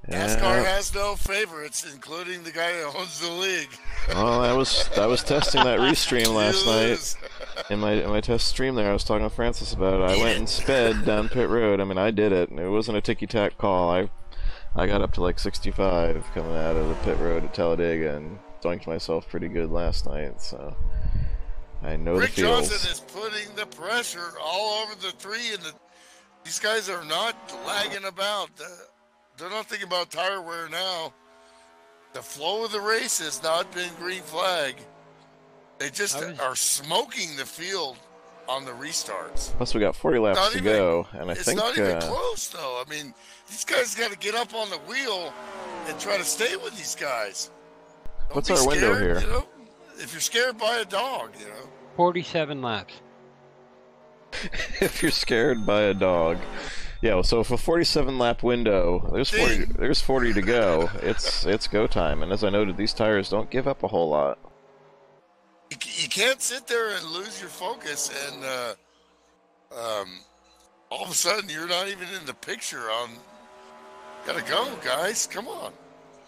Yeah. NASCAR has no favorites, including the guy who owns the league. Well, I was testing that restream last night. In my test stream there, I was talking to Francis about it. I went and sped down pit road. I mean, I did it. It wasn't a ticky-tack call. I got up to like 65 coming out of the pit road at Talladega and dunked myself pretty good last night. So I know Rick the feels. Johnson is putting the pressure all over the three, and these guys are not lagging about. They're not thinking about tire wear now. The flow of the race has not been green flag. They just are smoking the field on the restarts. Plus, we got 40 laps to go, and I it's think not even close, though. I mean, these guys got to get up on the wheel and try to stay with these guys. Don't what's be our scared, window here? You know? If you're scared by a dog, 47 laps. If you're scared by a dog. Yeah, so if a 47 lap window, there's 40 to go. It's go time, and as I noted, these tires don't give up a whole lot. You can't sit there and lose your focus, and all of a sudden you're not even in the picture. Gotta go, guys. Come on.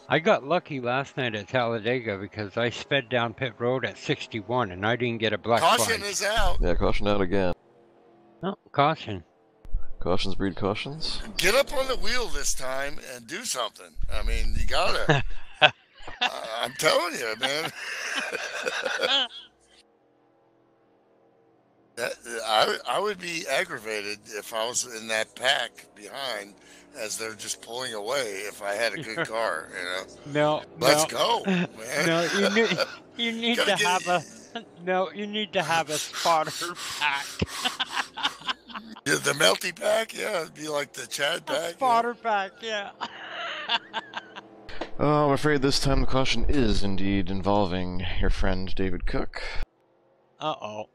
I got lucky last night at Talladega because I sped down pit road at 61 and I didn't get a black flag. Caution is out. Yeah, caution out again. No, caution. Cautions breed cautions. Get up on the wheel this time and do something. I mean, you gotta. I'm telling you, man. I would be aggravated if I was in that pack behind as they're just pulling away if I had a good car, Let's go, man. No, you need to have a spotter pack. The melty pack, yeah, it'd be like the Chad pack. Spotter pack, yeah. Oh, I'm afraid this time the caution is indeed involving your friend David Cook. Uh-oh.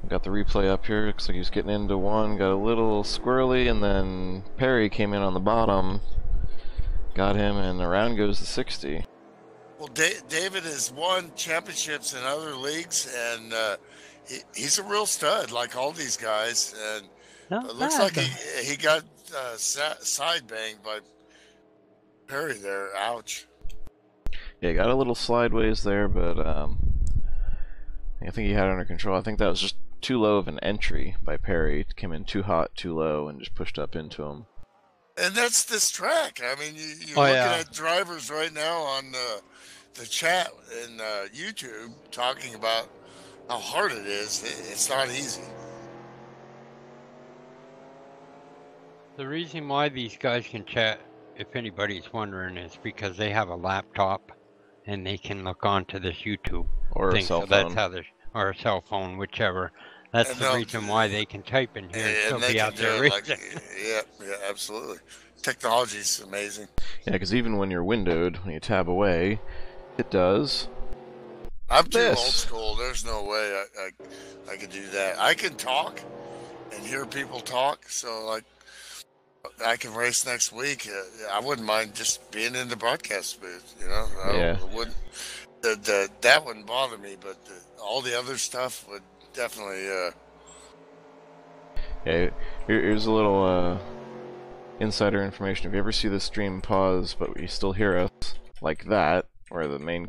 Got the replay up here. Looks like he's getting into one. Got a little squirrely, and then Perry came in on the bottom. Got him, and around goes the 60. Well, David has won championships in other leagues, and he's a real stud, like all these guys. And it looks like he got side banged by Perry there. Ouch. Yeah, got a little sideways there, but I think he had it under control. I think that was just too low of an entry by Perry. It came in too hot, too low, and just pushed up into him. And that's this track. I mean, you're looking at drivers right now on the chat and YouTube talking about how hard it is. It's not easy. The reason why these guys can chat, if anybody's wondering, is because they have a laptop and they can look onto this YouTube or thing. A cell so phone. That's how or a cell phone, whichever. That's the reason why they can type in here and still be out there racing. Yeah, absolutely. Technology's amazing. Yeah, because even when you're windowed, when you tab away, it does. I'm too old school. There's no way I could do that. I can talk and hear people talk, so like I can race next week. I wouldn't mind just being in the broadcast booth. I wouldn't. That wouldn't bother me, but all the other stuff would definitely. Yeah, here's a little insider information. If you ever see the stream pause, but you still hear us like that, or the main,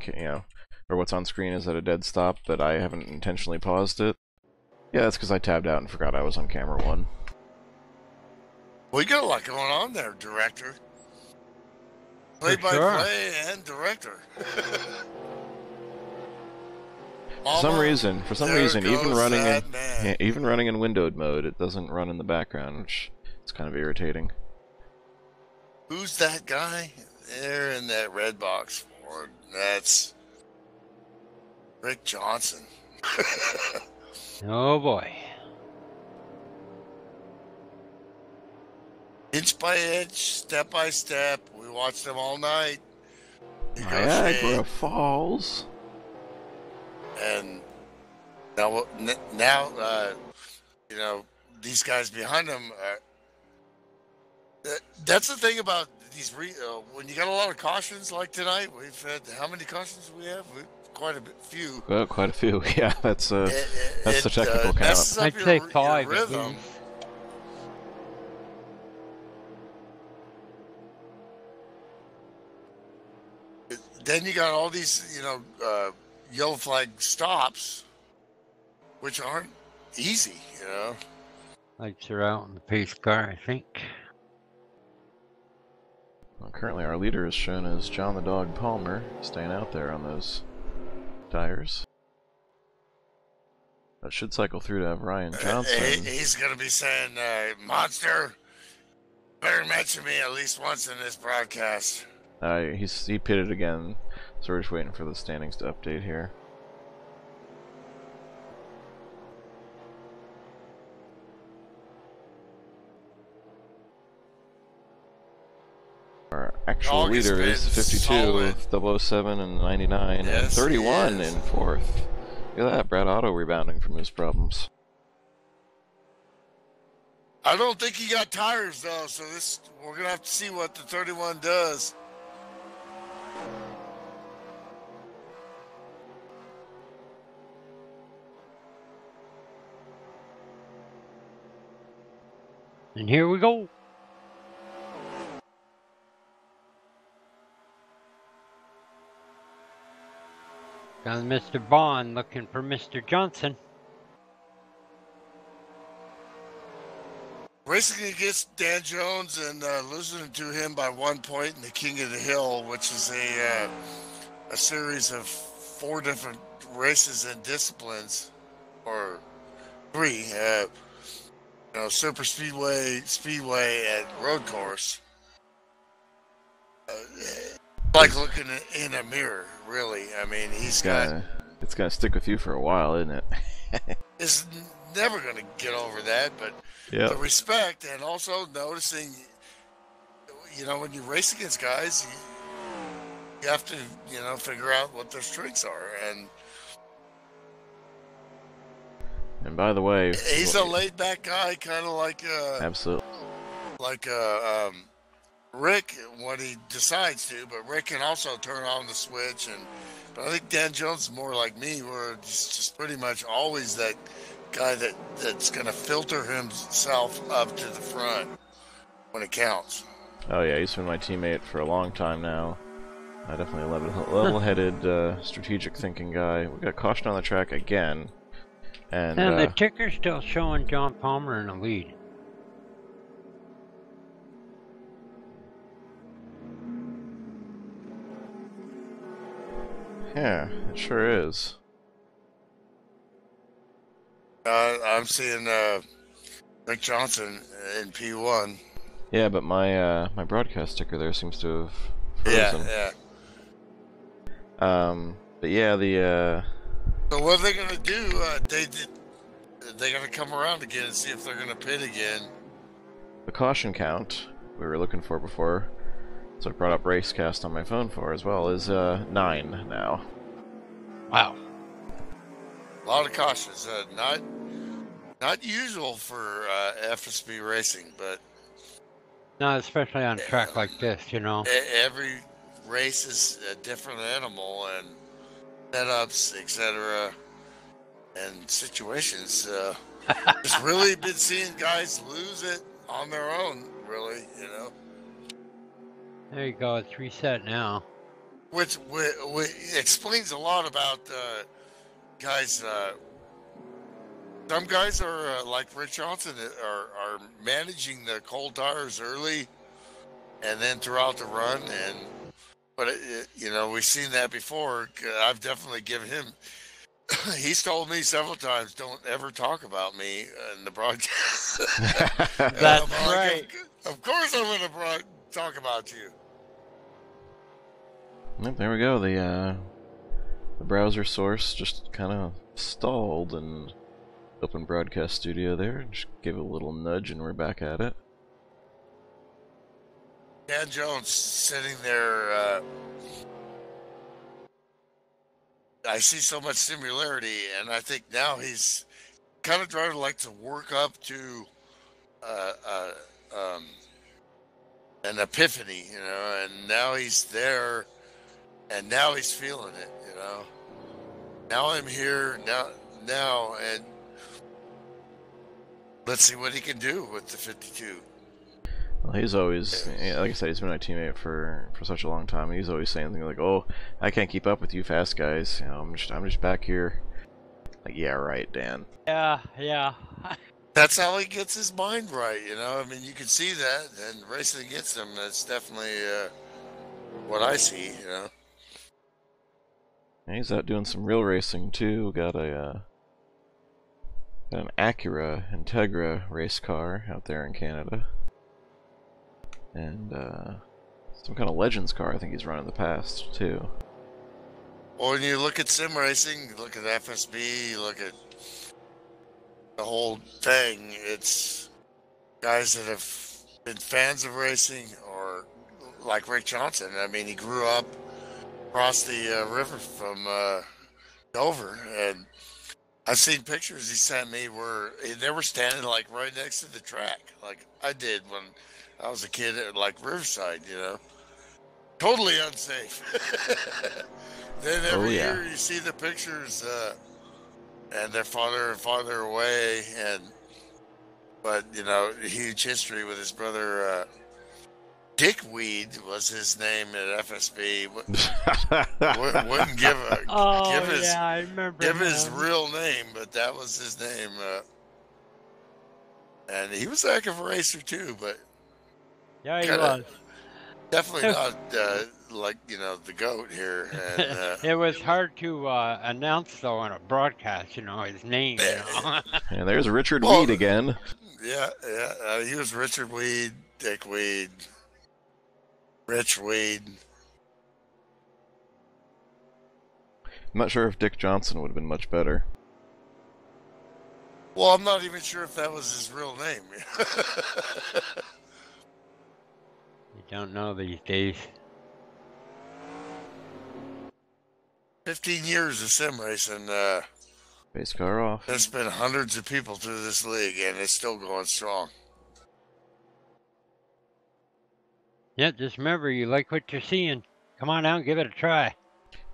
or what's on screen is at a dead stop, but I haven't intentionally paused it. Yeah, that's because I tabbed out and forgot I was on camera one. Well, you got a lot going on there, director. Play-by-play and director. For some reason, even running in windowed mode, it doesn't run in the background, which is kind of irritating. Who's that guy there in that red box for? That's Rick Johnson. Oh boy. Inch by inch, step by step. We watched them all night. Niagara Falls. And now, you know, these guys behind them. That's the thing about these. When you got a lot of cautions like tonight, we've had how many cautions we have? Quite a few. Well, quite a few. Yeah, that's the technical count. Messes up I'd say your 5 at rhythm. least. Then you got all these, yellow flag stops, which aren't easy, Lights are out on the pace car, I think. Well, currently, our leader is shown as John the Dog Palmer, staying out there on those tires. That should cycle through to have Ryan Johnson. He's going to be saying, Monster, better mention me at least once in this broadcast. He pitted again, so we're just waiting for the standings to update here. Our actual August leader is been 52 solid. with 007 and 99 and Yes, 31 he is. in fourth. Look at that, Brad Otto rebounding from his problems. I don't think he got tires, though, so we're going to have to see what the 31 does. And here we go. Got Mr. Bond looking for Mr. Johnson. Racing against Dan Jones and losing to him by 1 point in the King of the Hill, which is a series of 4 different races and disciplines, or 3. Super Speedway, and road course. Like looking in a mirror, really. I mean, it's gonna stick with you for a while, isn't it? is never going to get over that, but Yep. the respect and also noticing, when you race against guys, you have to, figure out what their strengths are. And by the way, He's a laid back guy, kind of like absolutely. Rick when he decides to, but Rick can also turn on the switch. But I think Dan Jones is more like me, where he's just pretty much always that guy that's going to filter himself up to the front when it counts. Oh yeah, he's been my teammate for a long time now. Definitely a level-headed, strategic thinking guy. We got caution on the track again. And the ticker's still showing John Palmer in the lead. yeah, it sure is. I'm seeing Rick Johnson in P1. Yeah, but my my broadcast ticker there seems to have frozen. Yeah. But yeah, the So what are they going to do? They're going to come around again and see if they're going to pit again. the caution count we were looking for before, so I brought up Racecast on my phone for as well, is 9 now. Wow. A lot of cautions. Not usual for FSB racing, but Not especially on a track like this, every race is a different animal, and setups, etc., and situations. Just really been seeing guys lose it on their own, really, There you go. It's reset now. Which explains a lot about guys. Some guys are like Rich Johnson are managing the cold tires early, and then throughout the run. But we've seen that before. I've definitely given him. He's told me several times, "Don't ever talk about me in the broadcast." That's right. Of course, I'm going to talk about you. Yep, there we go. The browser source just kind of stalled and open broadcast studio there. Just give it a little nudge and we're back at it. Dan Jones sitting there. I see so much similarity, and I think now he's kind of trying to like to work up to an epiphany, you know, and now he's there, and now he's feeling it, you know. Now I'm here, now, and let's see what he can do with the 52. Well, he's always, like I said, he's been my teammate for such a long time. He's always saying things like, "Oh, I can't keep up with you fast guys. You know, I'm just back here." Like, yeah, right, Dan. Yeah. That's how he gets his mind right, you know. I mean, you can see that, and racing against him, that's definitely what I see, you know. And he's out doing some real racing too. Got an Acura Integra race car out there in Canada. And some kind of Legends car I think he's run in the past too. Well, when you look at sim racing, you look at FSB, you look at the whole thing, it's guys that have been fans of racing, or like Rick Johnson. I mean, he grew up across the river from Dover, and I've seen pictures he sent me where they were standing like right next to the track, like I did when I was a kid at like Riverside, you know. Totally unsafe. Then every year you see the pictures, and they're farther and farther away, but you know, huge history with his brother. Dick Weed was his name at FSB. Wouldn't give I remember his real name, but that was his name. And he was a heck of a racer too, but yeah, he was. Definitely not like, you know, the GOAT here. And, it was hard to announce though on a broadcast, you know, his name. You know? And there's Richard Weed again. Yeah. He was Richard Weed, Dick Weed, Rich Weed. I'm not sure if Dick Johnson would have been much better. Well, I'm not even sure if that was his real name. You don't know these days. 15 years of sim racing. Base car off. There's been hundreds of people through this league, and it's still going strong. Yeah, just remember, you like what you're seeing. Come on out and give it a try.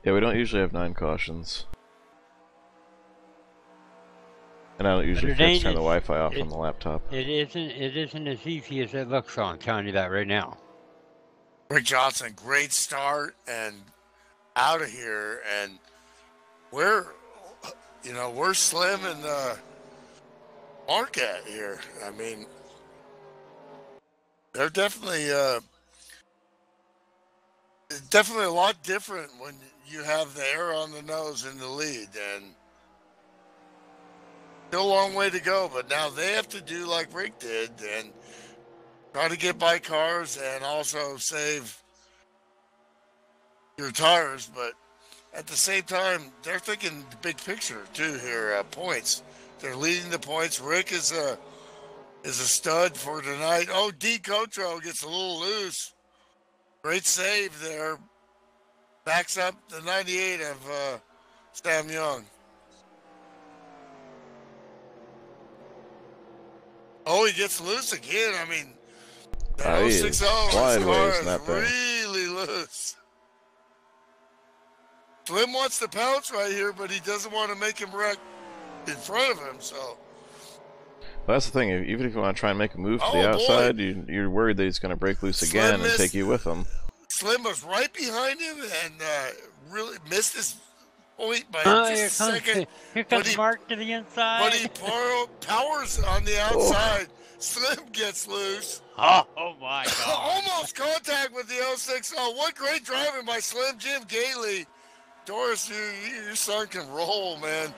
Yeah, we don't usually have 9 cautions. And I don't usually forget to turn the Wi-Fi off on the laptop. It isn't as easy as it looks, so I'm telling you that right now. Rick Johnson, great start and out of here, and we're Slim and Mark at here. I mean, they're definitely a lot different when you have the air on the nose in the lead, and still a long way to go, but now they have to do like Rick did and try to get by cars and also save your tires. But at the same time, they're thinking the big picture too here. Points. They're leading the points. Rick is a stud for tonight. Oh, D. Cotro gets a little loose. Great save there. Backs up the 98 of Sam Young. Oh, he gets loose again. I mean, that 060 car is really loose. Slim wants to pounce right here, but he doesn't want to make him wreck in front of him. So well, that's the thing. Even if you want to try and make a move to the outside, you're worried that he's going to break loose again and take you with him. Slim was right behind him and really missed his point by just a second. Here comes Mark to the inside. But he powers on the outside. Slim gets loose. Oh my God. Almost contact with the 060. What great driving by Slim Jim Gailey. Doris, your son can roll, man.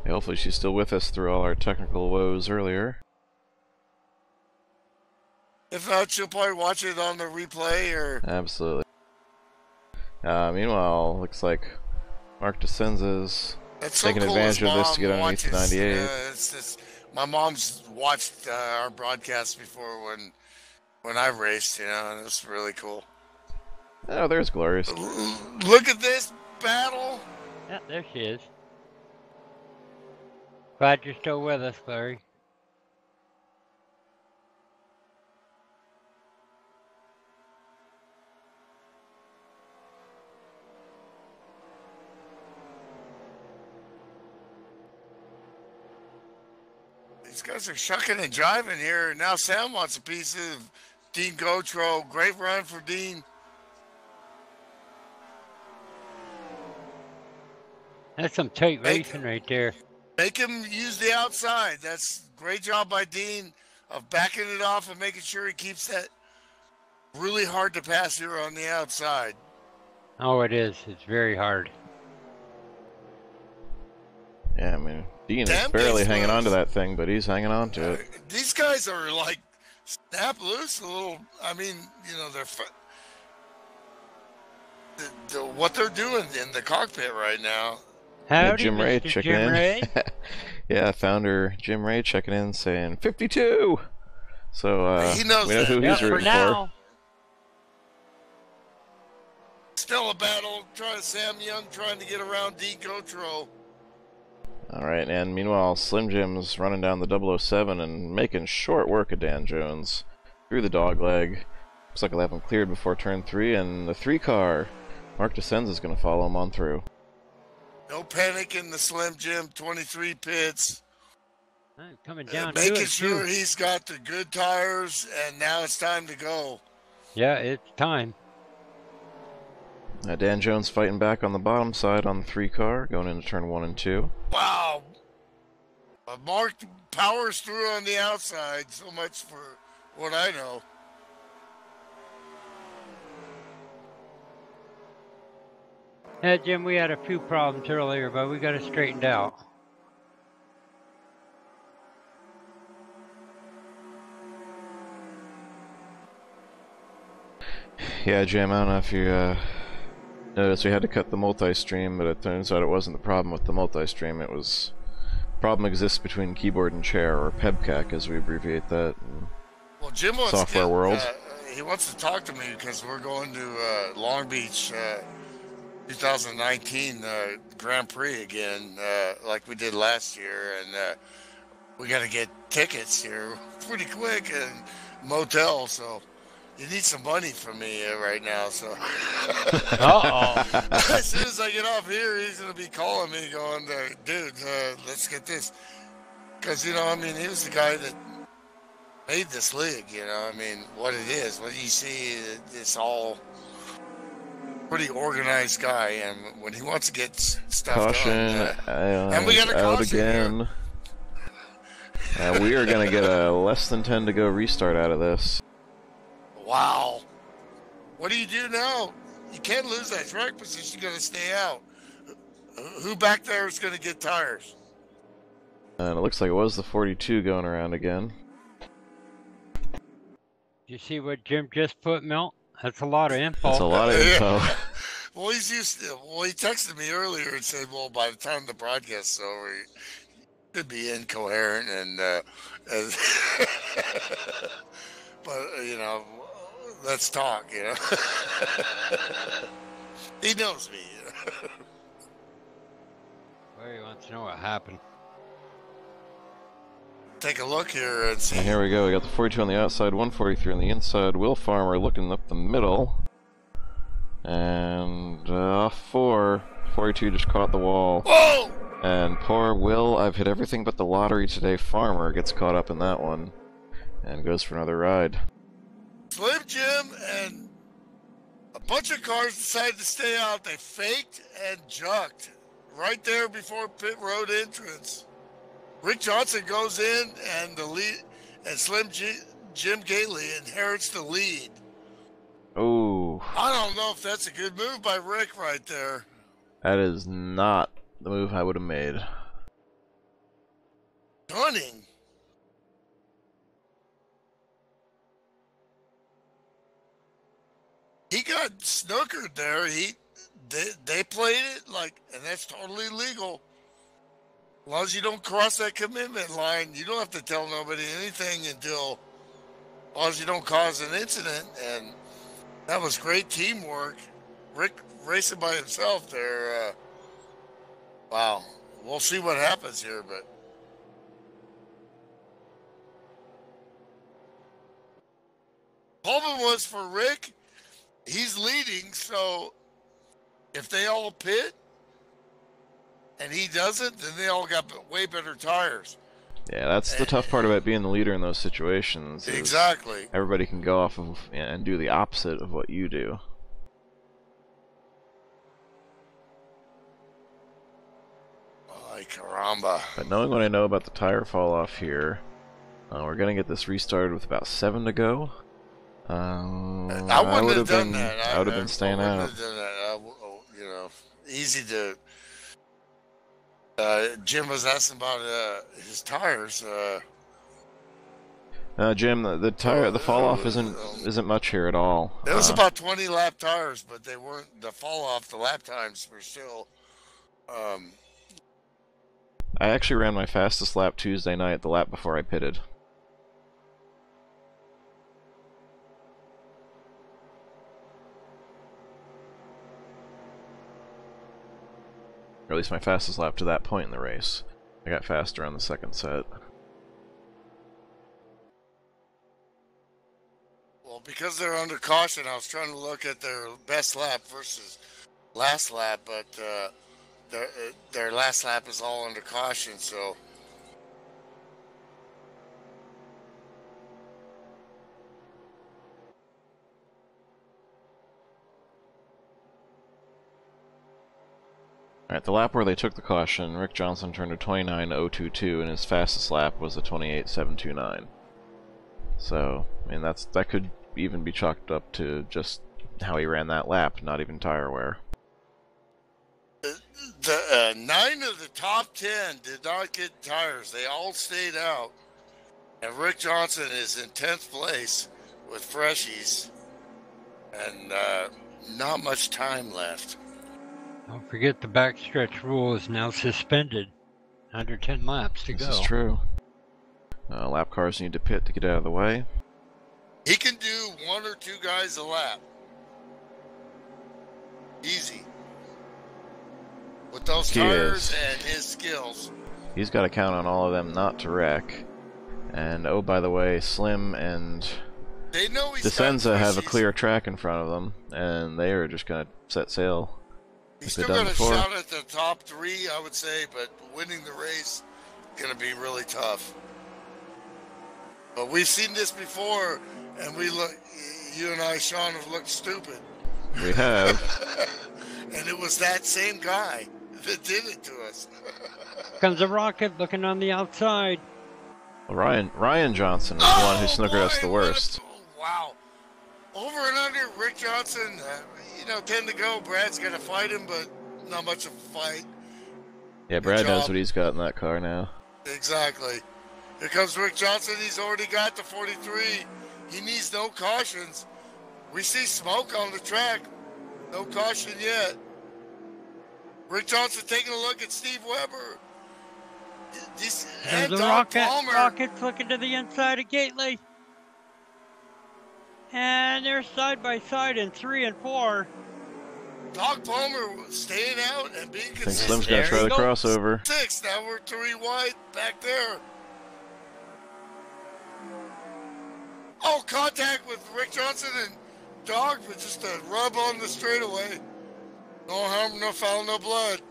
Yeah, hopefully she's still with us through all our technical woes earlier. If not, she'll probably watch it on the replay or... Absolutely. Meanwhile, looks like Mark DeSenza's That's so taking cool. advantage His of this to get mom underneath the watches. 98. It's just, my mom's watched our broadcast before when I raced, and it was really cool. Oh, there's Glorious. Look at this battle. Yeah, there she is. Glad you're still with us, Larry. These guys are shucking and driving here. Now Sam wants a piece of Dean Gotro. Great run for Dean. That's some tight racing right there. Make him use the outside. That's great job by Dean of backing it off and making sure he keeps that really hard to pass here on the outside. Oh, it is. It's very hard. Yeah, I mean, Dean is Damn barely case hanging on to loose. that thing, but he's hanging on to it. These guys are like snap loose a little. I mean, they're what they're doing in the cockpit right now. Howdy, Jim Ray Mr. checking Jim in. Ray. Yeah, founder Jim Ray checking in saying 52. So He knows we know that. who Yeah, he's for rooting now. Still a battle. Sam Young trying to get around Dean Gotro. All right, and meanwhile, Slim Jim's running down the 007 and making short work of Dan Jones through the dog leg. Looks like he'll have him cleared before turn 3, and the 3 car, Mark DeSenza is going to follow him on through. No panic in the Slim Jim 23 pits. Coming down to Making it, sure too. he's got the good tires, and now it's time to go. Yeah, it's time. Dan Jones fighting back on the bottom side on the 3 car, going into turn 1 and 2. Wow. Mark powers through on the outside. So much for what I know. Yeah, Jim, we had a few problems earlier, but we got it straightened out. Yeah, Jim, I don't know if you noticed we had to cut the multi-stream, but it turns out it wasn't the problem with the multi-stream. It was problem exists between keyboard and chair, or PEBCAC as we abbreviate that. Well, Jim wants Software to, world. He wants to talk to me because we're going to Long Beach 2019 Grand Prix again, like we did last year, and we got to get tickets here pretty quick and motel. So you need some money from me right now. So as soon as I get off here, he's gonna be calling me, going, "Dude, let's get this," because he was the guy that made this league. What it is, what you see, it's all pretty organized guy, and when he wants to get stuff Caution, done, and we got a out caution again. We are going to get a less than 10 to go restart out of this. Wow. What do you do now? You can't lose that track position. You got to stay out. Who back there is going to get tires? And it looks like it was the 42 going around again. You see what Jim just put, Milt? That's a lot of info. That's a lot of info. Well, he texted me earlier and said, well, by the time the broadcast's over, he could be incoherent and but let's talk, He knows me, Larry wants to know what happened. Take a look here and see. And here we go. We got the 42 on the outside, 143 on the inside. Will Farmer looking up the middle. And off 4. 42 just caught the wall. Whoa! And poor Will, I've hit everything but the lottery today. Farmer gets caught up in that one. And goes for another ride. Slim Jim and a bunch of cars decided to stay out. They faked and jucked right there before pit road entrance. Rick Johnson goes in, and the lead, and Jim Gately inherits the lead. Oh, I don't know if that's a good move by Rick right there. that is not the move I would have made. Gunning. He got snookered there. they played it like, and that's totally legal. As long as you don't cross that commitment line, you don't have to tell nobody anything until, as long as you don't cause an incident. And that was great teamwork. Rick racing by himself there. Wow. We'll see what happens here, but Pullman was for Rick. He's leading, so if they all pit and he doesn't, then they all got way better tires. Yeah, that's the tough part about being the leader in those situations. Exactly. Everybody can go off of and do the opposite of what you do. Ay, caramba. But knowing what I know about the tire fall off here, we're gonna get this restarted with about 7 to go. I would have done that. I would have been staying out. Have done that. You know, easy to. Jim was asking about his tires. Jim, the tire, the fall off isn't much here at all. It was about 20 lap tires, but they weren't. The fall off, the lap times were still. I actually ran my fastest lap Tuesday night, the lap before I pitted. Or at least my fastest lap to that point in the race. I got faster on the second set. Well, because they're under caution, I was trying to look at their best lap versus last lap, but their last lap is all under caution, so. Alright, the lap where they took the caution, Rick Johnson turned a 29.022 and his fastest lap was a 28.729. So, I mean, that could even be chalked up to just how he ran that lap, not even tire wear. The 9 of the top 10 did not get tires. They all stayed out. And Rick Johnson is in 10th place with freshies. And not much time left. Don't forget the backstretch rule is now suspended. Under 10 laps to go. This is true. Lap cars need to pit to get out of the way. He can do 1 or 2 guys a lap. Easy. With those tires and his skills. He's got to count on all of them not to wreck. And oh, by the way, Slim and they know DeSenza have a clear track in front of them, and they are just going to set sail. He's still got a shot at the top 3, I would say, but winning the race is going to be really tough. But we've seen this before, and you and I, Sean, have looked stupid. We have. And it was that same guy that did it to us. Comes a rocket looking on the outside. Well, Ryan Johnson is the one who snookered us the worst. Wow. Over and under, Rick Johnson, 10 to go. Brad's going to fight him, but not much of a fight. Yeah, Brad knows what he's got in that car now. Exactly. Here comes Rick Johnson. He's already got the 43. He needs no cautions. We see smoke on the track. No caution yet. Rick Johnson taking a look at Steve Weber. There's a rocket looking to the inside of Gately. And they're side by side in 3 and 4. Doc Palmer staying out and being consistent. I think Slim's going to try the crossover. 6, now we're 3 wide back there. Oh, contact with Rick Johnson and Dog with just a rub on the straightaway. No harm, no foul, no blood.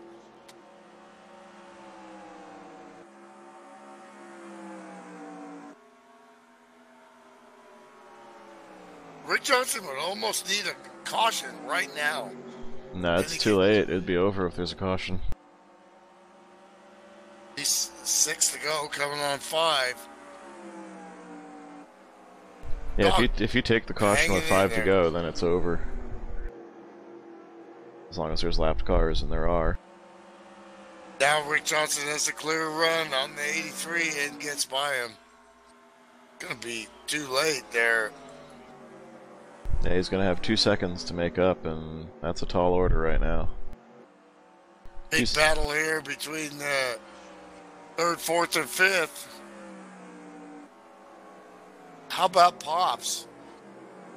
Rick Johnson would almost need a caution right now. No, it's too late. It'd be over if there's a caution. He's 6 to go, coming on 5. Yeah, if you take the caution with 5 to go, then it's over. As long as there's lapped cars, and there are. Now Rick Johnson has a clear run on the 83 and gets by him. Gonna be too late there. Yeah, he's going to have 2 seconds to make up, and that's a tall order right now. Big battle here between third, fourth, and fifth. How about Pops?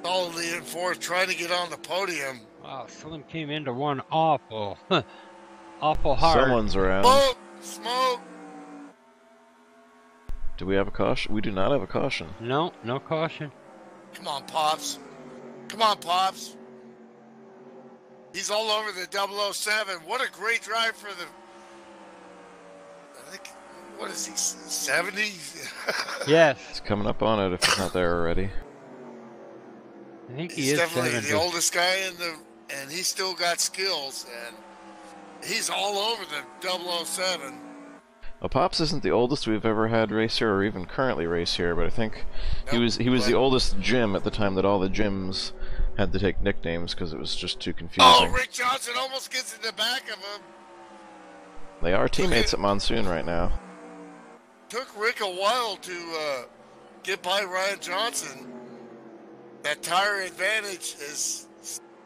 Solidly in fourth, trying to get on the podium. Wow, Slim came into one awful, awful hard. Someone's around. Smoke! Smoke! Do we have a caution? We do not have a caution. No, no caution. Come on, Pops. Come on, Pops. He's all over the 007. What a great drive for the... I think, what is he, 70? Yes. He's coming up on it if it's not there already. I think He's he is definitely 70. the oldest guy in the... And he's still got skills, and he's all over the 007. Well, Pops isn't the oldest we've ever had race here, or even currently race here, but I think he Nope, was the but- oldest Jim at the time that all the gyms had to take nicknames because it was just too confusing. Oh, Rick Johnson almost gets in the back of him. They are teammates at Monsoon right now. Took Rick a while to get by Ryan Johnson. That tire advantage is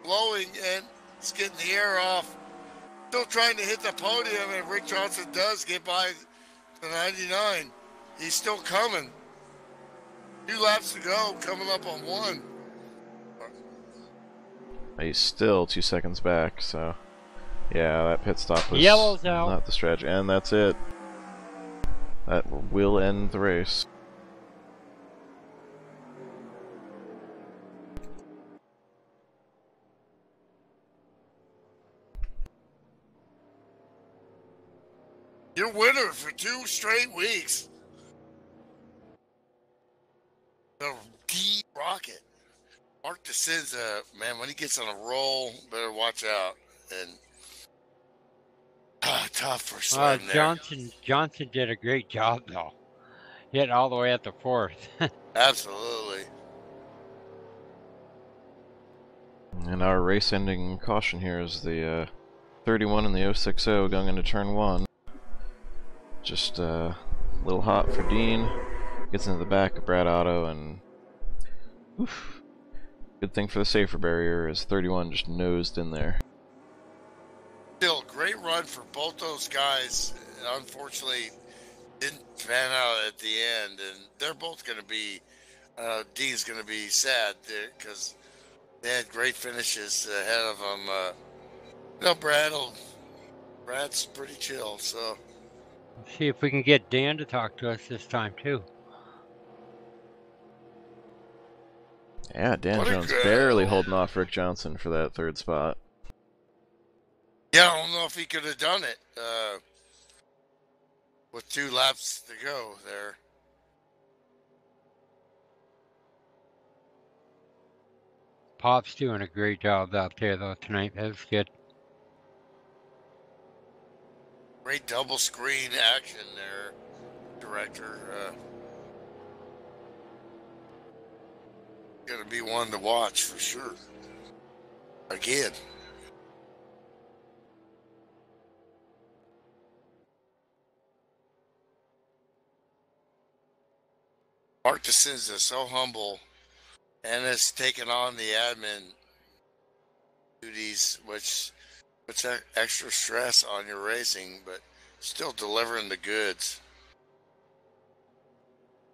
slowing and it's getting the air off. Still trying to hit the podium, and Rick Johnson does get by the 99. He's still coming. 2 laps to go, coming up on 1. He's still 2 seconds back, so yeah, that pit stop was Yellow's out. not the stretch, and that's it. That will end the race. Your winner for 2 straight weeks. The D Rocket. Mark DeCenza, man, when he gets on a roll, better watch out. And tough for Slim there. Johnson did a great job though. Hit all the way at the 4th. Absolutely. And our race-ending caution here is the 31 in the 060 going into turn 1. Just a little hot for Dean. Gets into the back of Brad Otto, and oof. Good thing for the safer barrier is 31 just nosed in there. Still, great run for both those guys. Unfortunately, didn't pan out at the end, and they're both going to be. Dean's going to be sad because they had great finishes ahead of them. Brad's pretty chill, so. See if we can get Dan to talk to us this time too. Yeah, Dan What a Jones good- barely holding off Rick Johnson for that 3rd spot. Yeah, I don't know if he could have done it with 2 laps to go there. Pop's doing a great job out there though tonight. That was good. Great double screen action there, director. Gonna be one to watch for sure. Again. Mark DeCenza is so humble and has taken on the admin duties, which puts that extra stress on your racing, but still delivering the goods.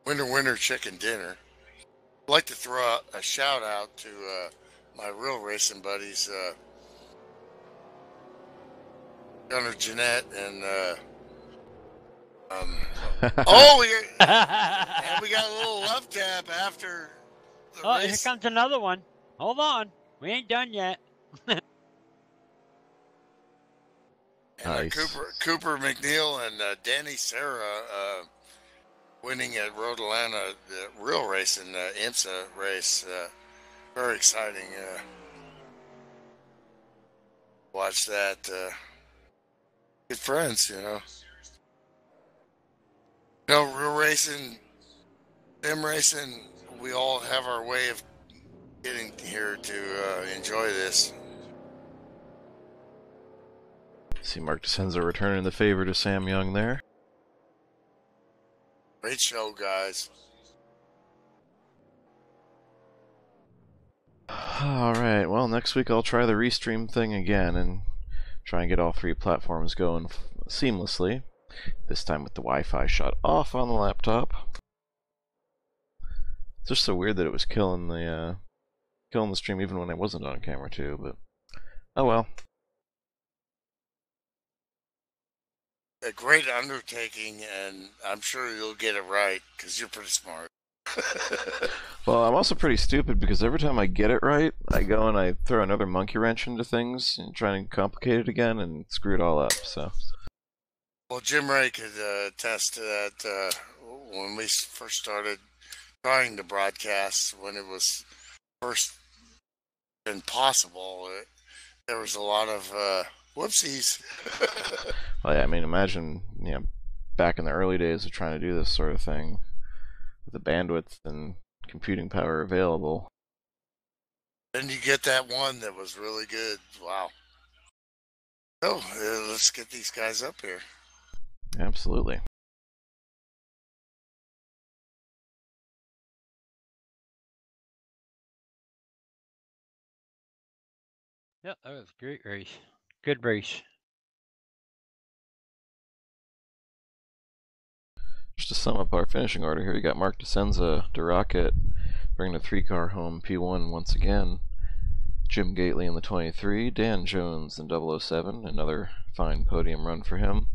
Winner, chicken dinner. I'd like to throw out a shout out to my real racing buddies, Gunnar Jeanette and and we got a little love tap after the Oh, here race. comes another one. Hold on. We ain't done yet. And, Nice. Cooper McNeil and Danny Serra winning at Road Atlanta, the real racing IMSA race. Very exciting. Watch that. Good friends, you know. Real racing, sim racing, we all have our way of getting here to enjoy this. See Mark DeCenza returning the favor to Sam Young there. Great show, guys. Alright, well, next week I'll try the restream thing again and try and get all 3 platforms going seamlessly. This time with the Wi-Fi shut off on the laptop. It's just so weird that it was killing the stream even when I wasn't on camera too, but oh well. A great undertaking, and I'm sure you'll get it right because you're pretty smart. Well, I'm also pretty stupid because every time I get it right, I go and I throw another monkey wrench into things and try and complicate it again and screw it all up. So. Well, Jim Ray could attest to that when we first started trying to broadcast, when it was first impossible. There was a lot of whoopsies. Well, yeah, I mean, imagine, back in the early days of trying to do this sort of thing, with the bandwidth and computing power available. Then you get that one that was really good. Wow. So, let's get these guys up here. Absolutely. Yeah, that was a great race. Good race. Just to sum up our finishing order here, you got Mark DeSenza, DeRocket, bringing the 3-car home P1 once again. Jim Gately in the 23, Dan Jones in 007, another fine podium run for him.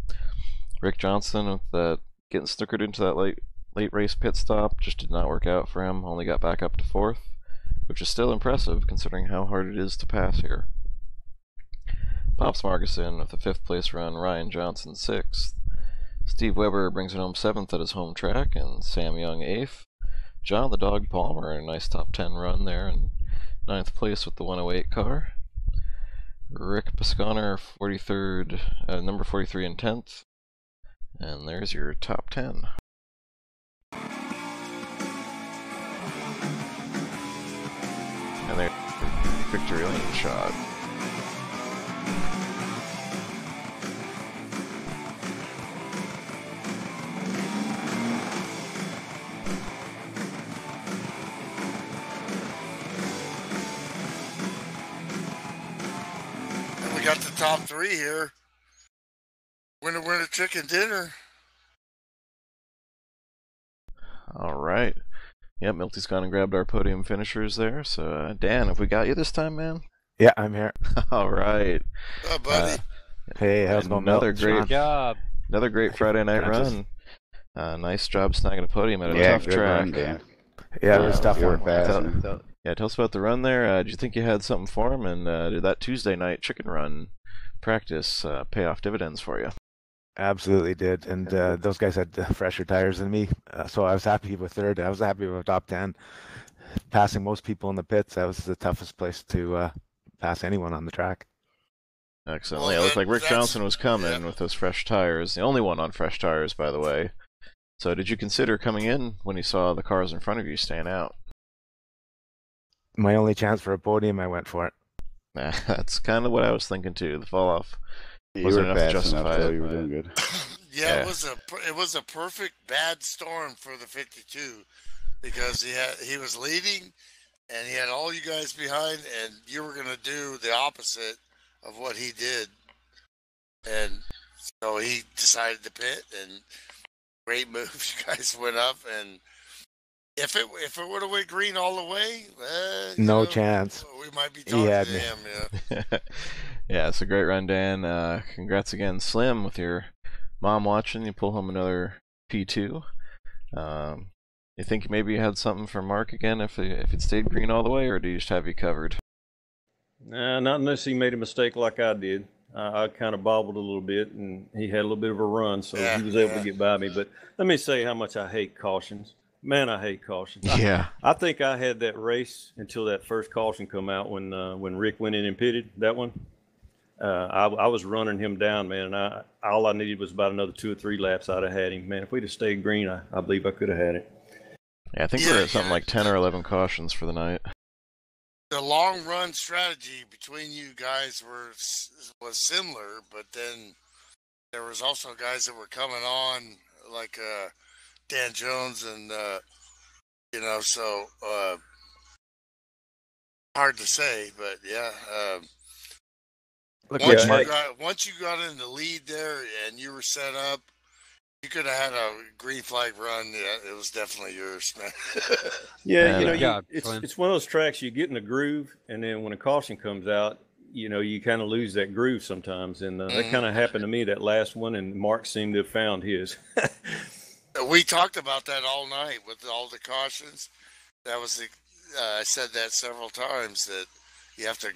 Rick Johnson with that getting snookered into that late race pit stop, just did not work out for him, only got back up to 4th, which is still impressive considering how hard it is to pass here. Pops Marguson with a 5th place run, Ryan Johnson 6th. Steve Weber brings it home 7th at his home track, and Sam Young 8th. John the Dog Palmer in a nice top 10 run there, and 9th place with the 108 car. Rick Pisconer, 43rd, number 43 and 10th. And there's your top 10. And there's your victory lane shot. Got the top 3 here. Winner, chicken dinner. All right. Yep, Milty's gone and grabbed our podium finishers there. So, Dan, have we got you this time, man? Yeah, I'm here. All right. Oh, buddy. Hey, how's it going? Another Good job. Another great Friday night run. Nice job snagging a podium at a tough good track. Run, Dan. Yeah, it was tough You were one. fast. Tell us about the run there. Did you think you had something for him? And did that Tuesday night chicken run practice pay off dividends for you? Absolutely did. And those guys had fresher tires than me. So I was happy with 3rd. I was happy with top 10. Passing most people in the pits, that was the toughest place to pass anyone on the track. Excellent. Well, Yeah, it looked like Rick that's- Johnson was coming yeah. with those fresh tires. The only one on fresh tires, by the way. So did you consider coming in when you saw the cars in front of you staying out? My only chance for a podium, I went for it. That's kind of what I was thinking too. The fall off You wasn't were enough to fast justify enough, though. it. You were doing good. Yeah, Yeah. it was a perfect bad storm for the 52 because he was leading and he had all you guys behind, and you were going to do the opposite of what he did. And so he decided to pit, and great move. You guys went up, and if it would have went green all the way, No chance. We might be He talking had to me. him. Yeah. Yeah, it's a great run, Dan. Congrats again, Slim, with your mom watching. You pull home another P2. You think maybe you had something for Mark again if it stayed green all the way, or do you just have you covered? Nah, not unless he made a mistake like I did. I kind of bobbled a little bit, and he had a little bit of a run, so he was able to get by me. But let me say how much I hate cautions. Man, I hate cautions. Yeah. I think I had that race until that first caution come out when Rick went in and pitted that one. I was running him down, man, and all I needed was about another 2 or 3 laps. I'd have had him, man. If we'd have stayed green, I believe I could have had it. Yeah, I think we're at something like 10 or 11 cautions for the night. The long run strategy between you guys was similar, but then there was also guys that were coming on like Dan Jones and so hard to say, but yeah. Look, Once, yeah, once you got in the lead there and you were set up, you could have had a green flag run. Yeah, it was definitely yours, man. Yeah, Good job, Slim. it's one of those tracks you get in a groove, and then when a caution comes out, you kind of lose that groove sometimes, and that kind of happened to me that last one, and Mark seemed to have found his. We talked about that all night with all the cautions. That was I said that several times, that you have to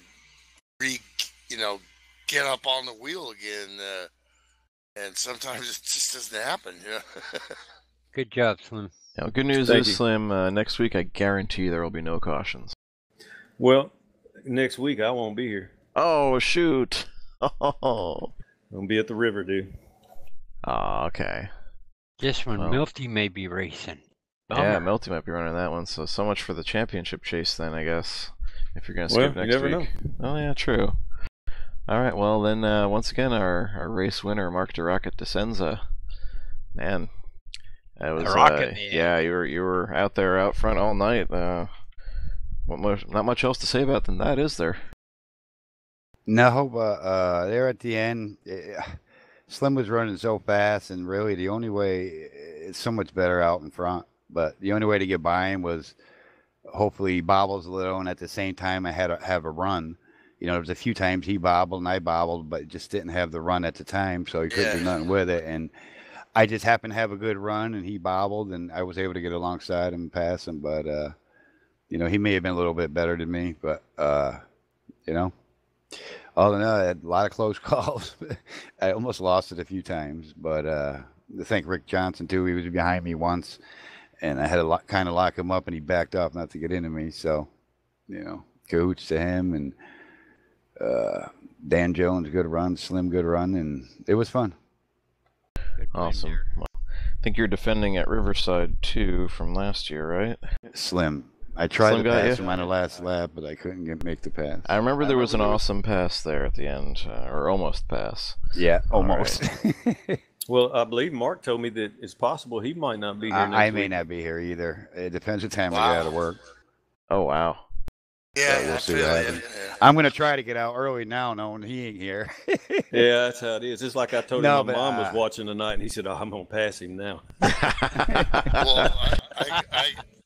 get up on the wheel again, and sometimes it just doesn't happen. Good job, Slim. Now, good news Thank is, you. Slim, next week I guarantee there will be no cautions. Well, next week I won't be here. Oh, shoot. Oh, I'll be at the river, dude. okay. This one, Well. Milty may be racing. Yeah, Bummer. Melty might be running that one, so much for the championship chase then, I guess. If you're going to Well, skip you next never week. Oh, yeah, true. All right, well, then, once again, our race winner, Mark DeRocket Descenza. Man, that was, Rocket Man. yeah, you were out front all night. Not much else to say about than that, is there? No, but there at the end, Slim was running so fast, and really the only way, it's so much better out in front, but the only way to get by him was hopefully he bobbles a little, and at the same time I had to have a run. There was a few times he bobbled and I bobbled, but just didn't have the run at the time, so he couldn't do nothing with it. And I just happened to have a good run, and he bobbled, and I was able to get alongside him and pass him. But he may have been a little bit better than me, but all in all, I had a lot of close calls. I almost lost it a few times, but I thank Rick Johnson too. He was behind me once, and I had to kind of lock him up, and he backed off not to get into me. So, cahoots to him, and Dan Jones, good run, Slim, good run, and it was fun. Good win Awesome. there. Well, I think you're defending at Riverside, too, from last year, right? Slim. I tried Slim to got pass you? him on the last lap, but I couldn't make the pass. I remember there was an awesome pass there at the end, or almost pass. Yeah, All almost. Well, I believe Mark told me that it's possible he might not be here next I may week. not be here either. It depends what time I Wow. get out of work. Oh, wow. Yeah, we'll I see feel what it. happens. Yeah. I'm going to try to get out early now, knowing he ain't here. Yeah, that's how it is. It's like I told No, him my but, mom was watching tonight, and he said, "Oh, I'm gonna pass him now." Well,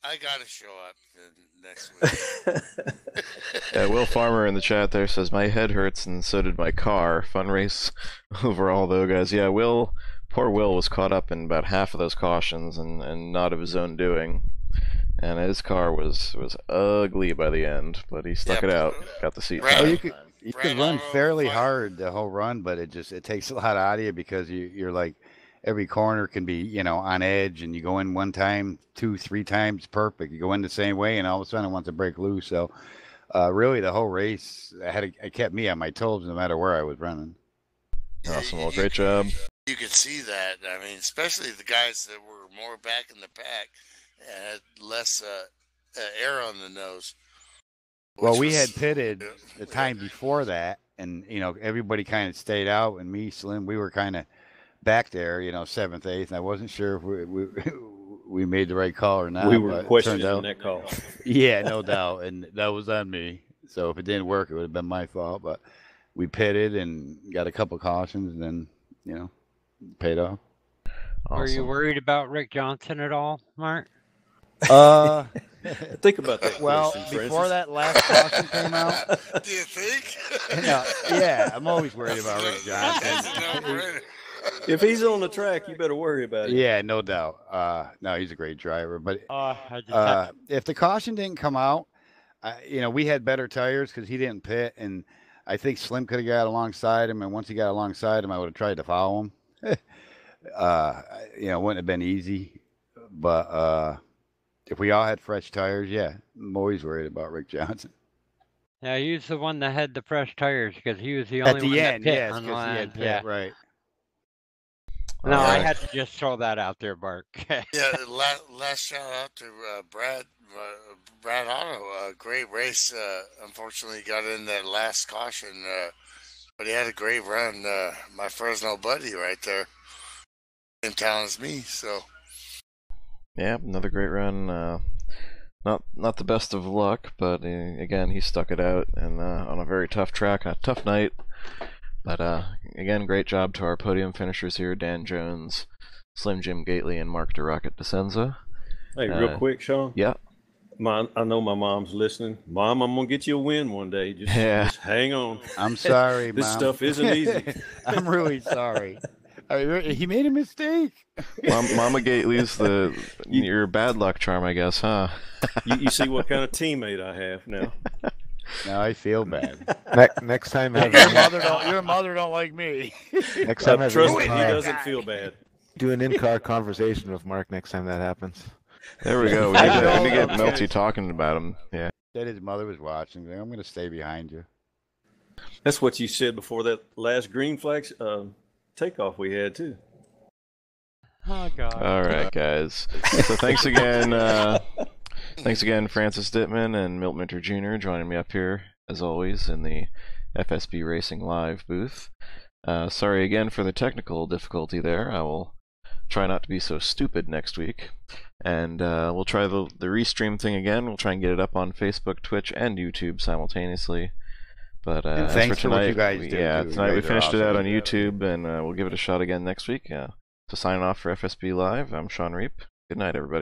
I got to show up next week. Will Farmer in the chat there says, my head hurts and so did my car. Fun race overall, though, guys. Yeah, poor Will was caught up in about half of those cautions and not of his own doing. And his car was ugly by the end, but he stuck Yeah, it out. Got the seat. Brad- Oh, time. you could Brad run Otto, fairly fine. hard the whole run, but it takes a lot out of you because you're like every corner can be on edge, and you go in one time, 2-3 times perfect. You go in the same way, and all of a sudden it wants to break loose. So really, the whole race it kept me on my toes no matter where I was running. Awesome. Well, great job. You could see that. I mean, especially the guys that were more back in the pack had less air on the nose. Well, which we was- had pitted the time before that, and everybody kind of stayed out, and me, Slim, we were kind of back there, 7th, 8th, and I wasn't sure if we made the right call or not. We but were it turned questioning out- that call. Yeah, no doubt, and that was on me. So if it didn't work, it would have been my fault. But we pitted and got a couple cautions, and then paid off. Were you Awesome. worried about Rick Johnson at all, Mark? Think about that. Well, question, before Francis. that last caution came out, Do you think? yeah, I'm always worried about Rick That's Johnson. a no-brainer. If he's on the track, you better worry about it. Yeah, no doubt. No, he's a great driver, but I just had if the caution didn't come out, we had better tires because he didn't pit, and I think Slim could have got alongside him, and once he got alongside him, I would have tried to follow him. It wouldn't have been easy, but if we all had fresh tires, yeah, I'm always worried about Rick Johnson. Yeah, he was the one that had the fresh tires because he was the At only the one end, that pit yes, on the because he had line. pit, Yeah. right. No, I Alright. had to just throw that out there, Bart. Yeah, last shout out to Brad Otto. Great race. Unfortunately, got in that last caution, but he had a great run. My Fresno buddy right there, same town as me. So Yeah, another great run. not the best of luck, but again, he stuck it out, and on a very tough track, a tough night. But again, great job to our podium finishers here: Dan Jones, Slim Jim Gately, and Mark DeRocket DeSenza. Hey, real quick, Sean. Yeah. I know my mom's listening. Mom, I'm gonna get you a win one day. Just hang on. I'm sorry, This Mom. stuff isn't easy. I'm really sorry. He made a mistake. Mama Gately's your bad luck charm, I guess, huh? You see what kind of teammate I have now. Now I feel bad. Next time, Your mother don't like me. next time, Trust me, he doesn't feel bad. do an in-car conversation with Mark next time that happens. There we go. We need to get Melty talking about him. Yeah. Said his mother was watching. I'm going to stay behind you. That's what you said before that last green flag takeoff we had too. Oh God. All right, guys. So thanks again, Francis Dittman and Milt Minter Jr. joining me up here as always in the FSB Racing Live booth. Sorry again for the technical difficulty there. I will try not to be so stupid next week, and we'll try the restream thing again. We'll try and get it up on Facebook, Twitch, and YouTube simultaneously. But And as thanks for for what tonight, you guys do, yeah, too. You tonight we guys are finished it out awesome. on YouTube, and we'll give it a shot again next week. So signing off for FSB Live, I'm Sean Reap. Good night, everybody.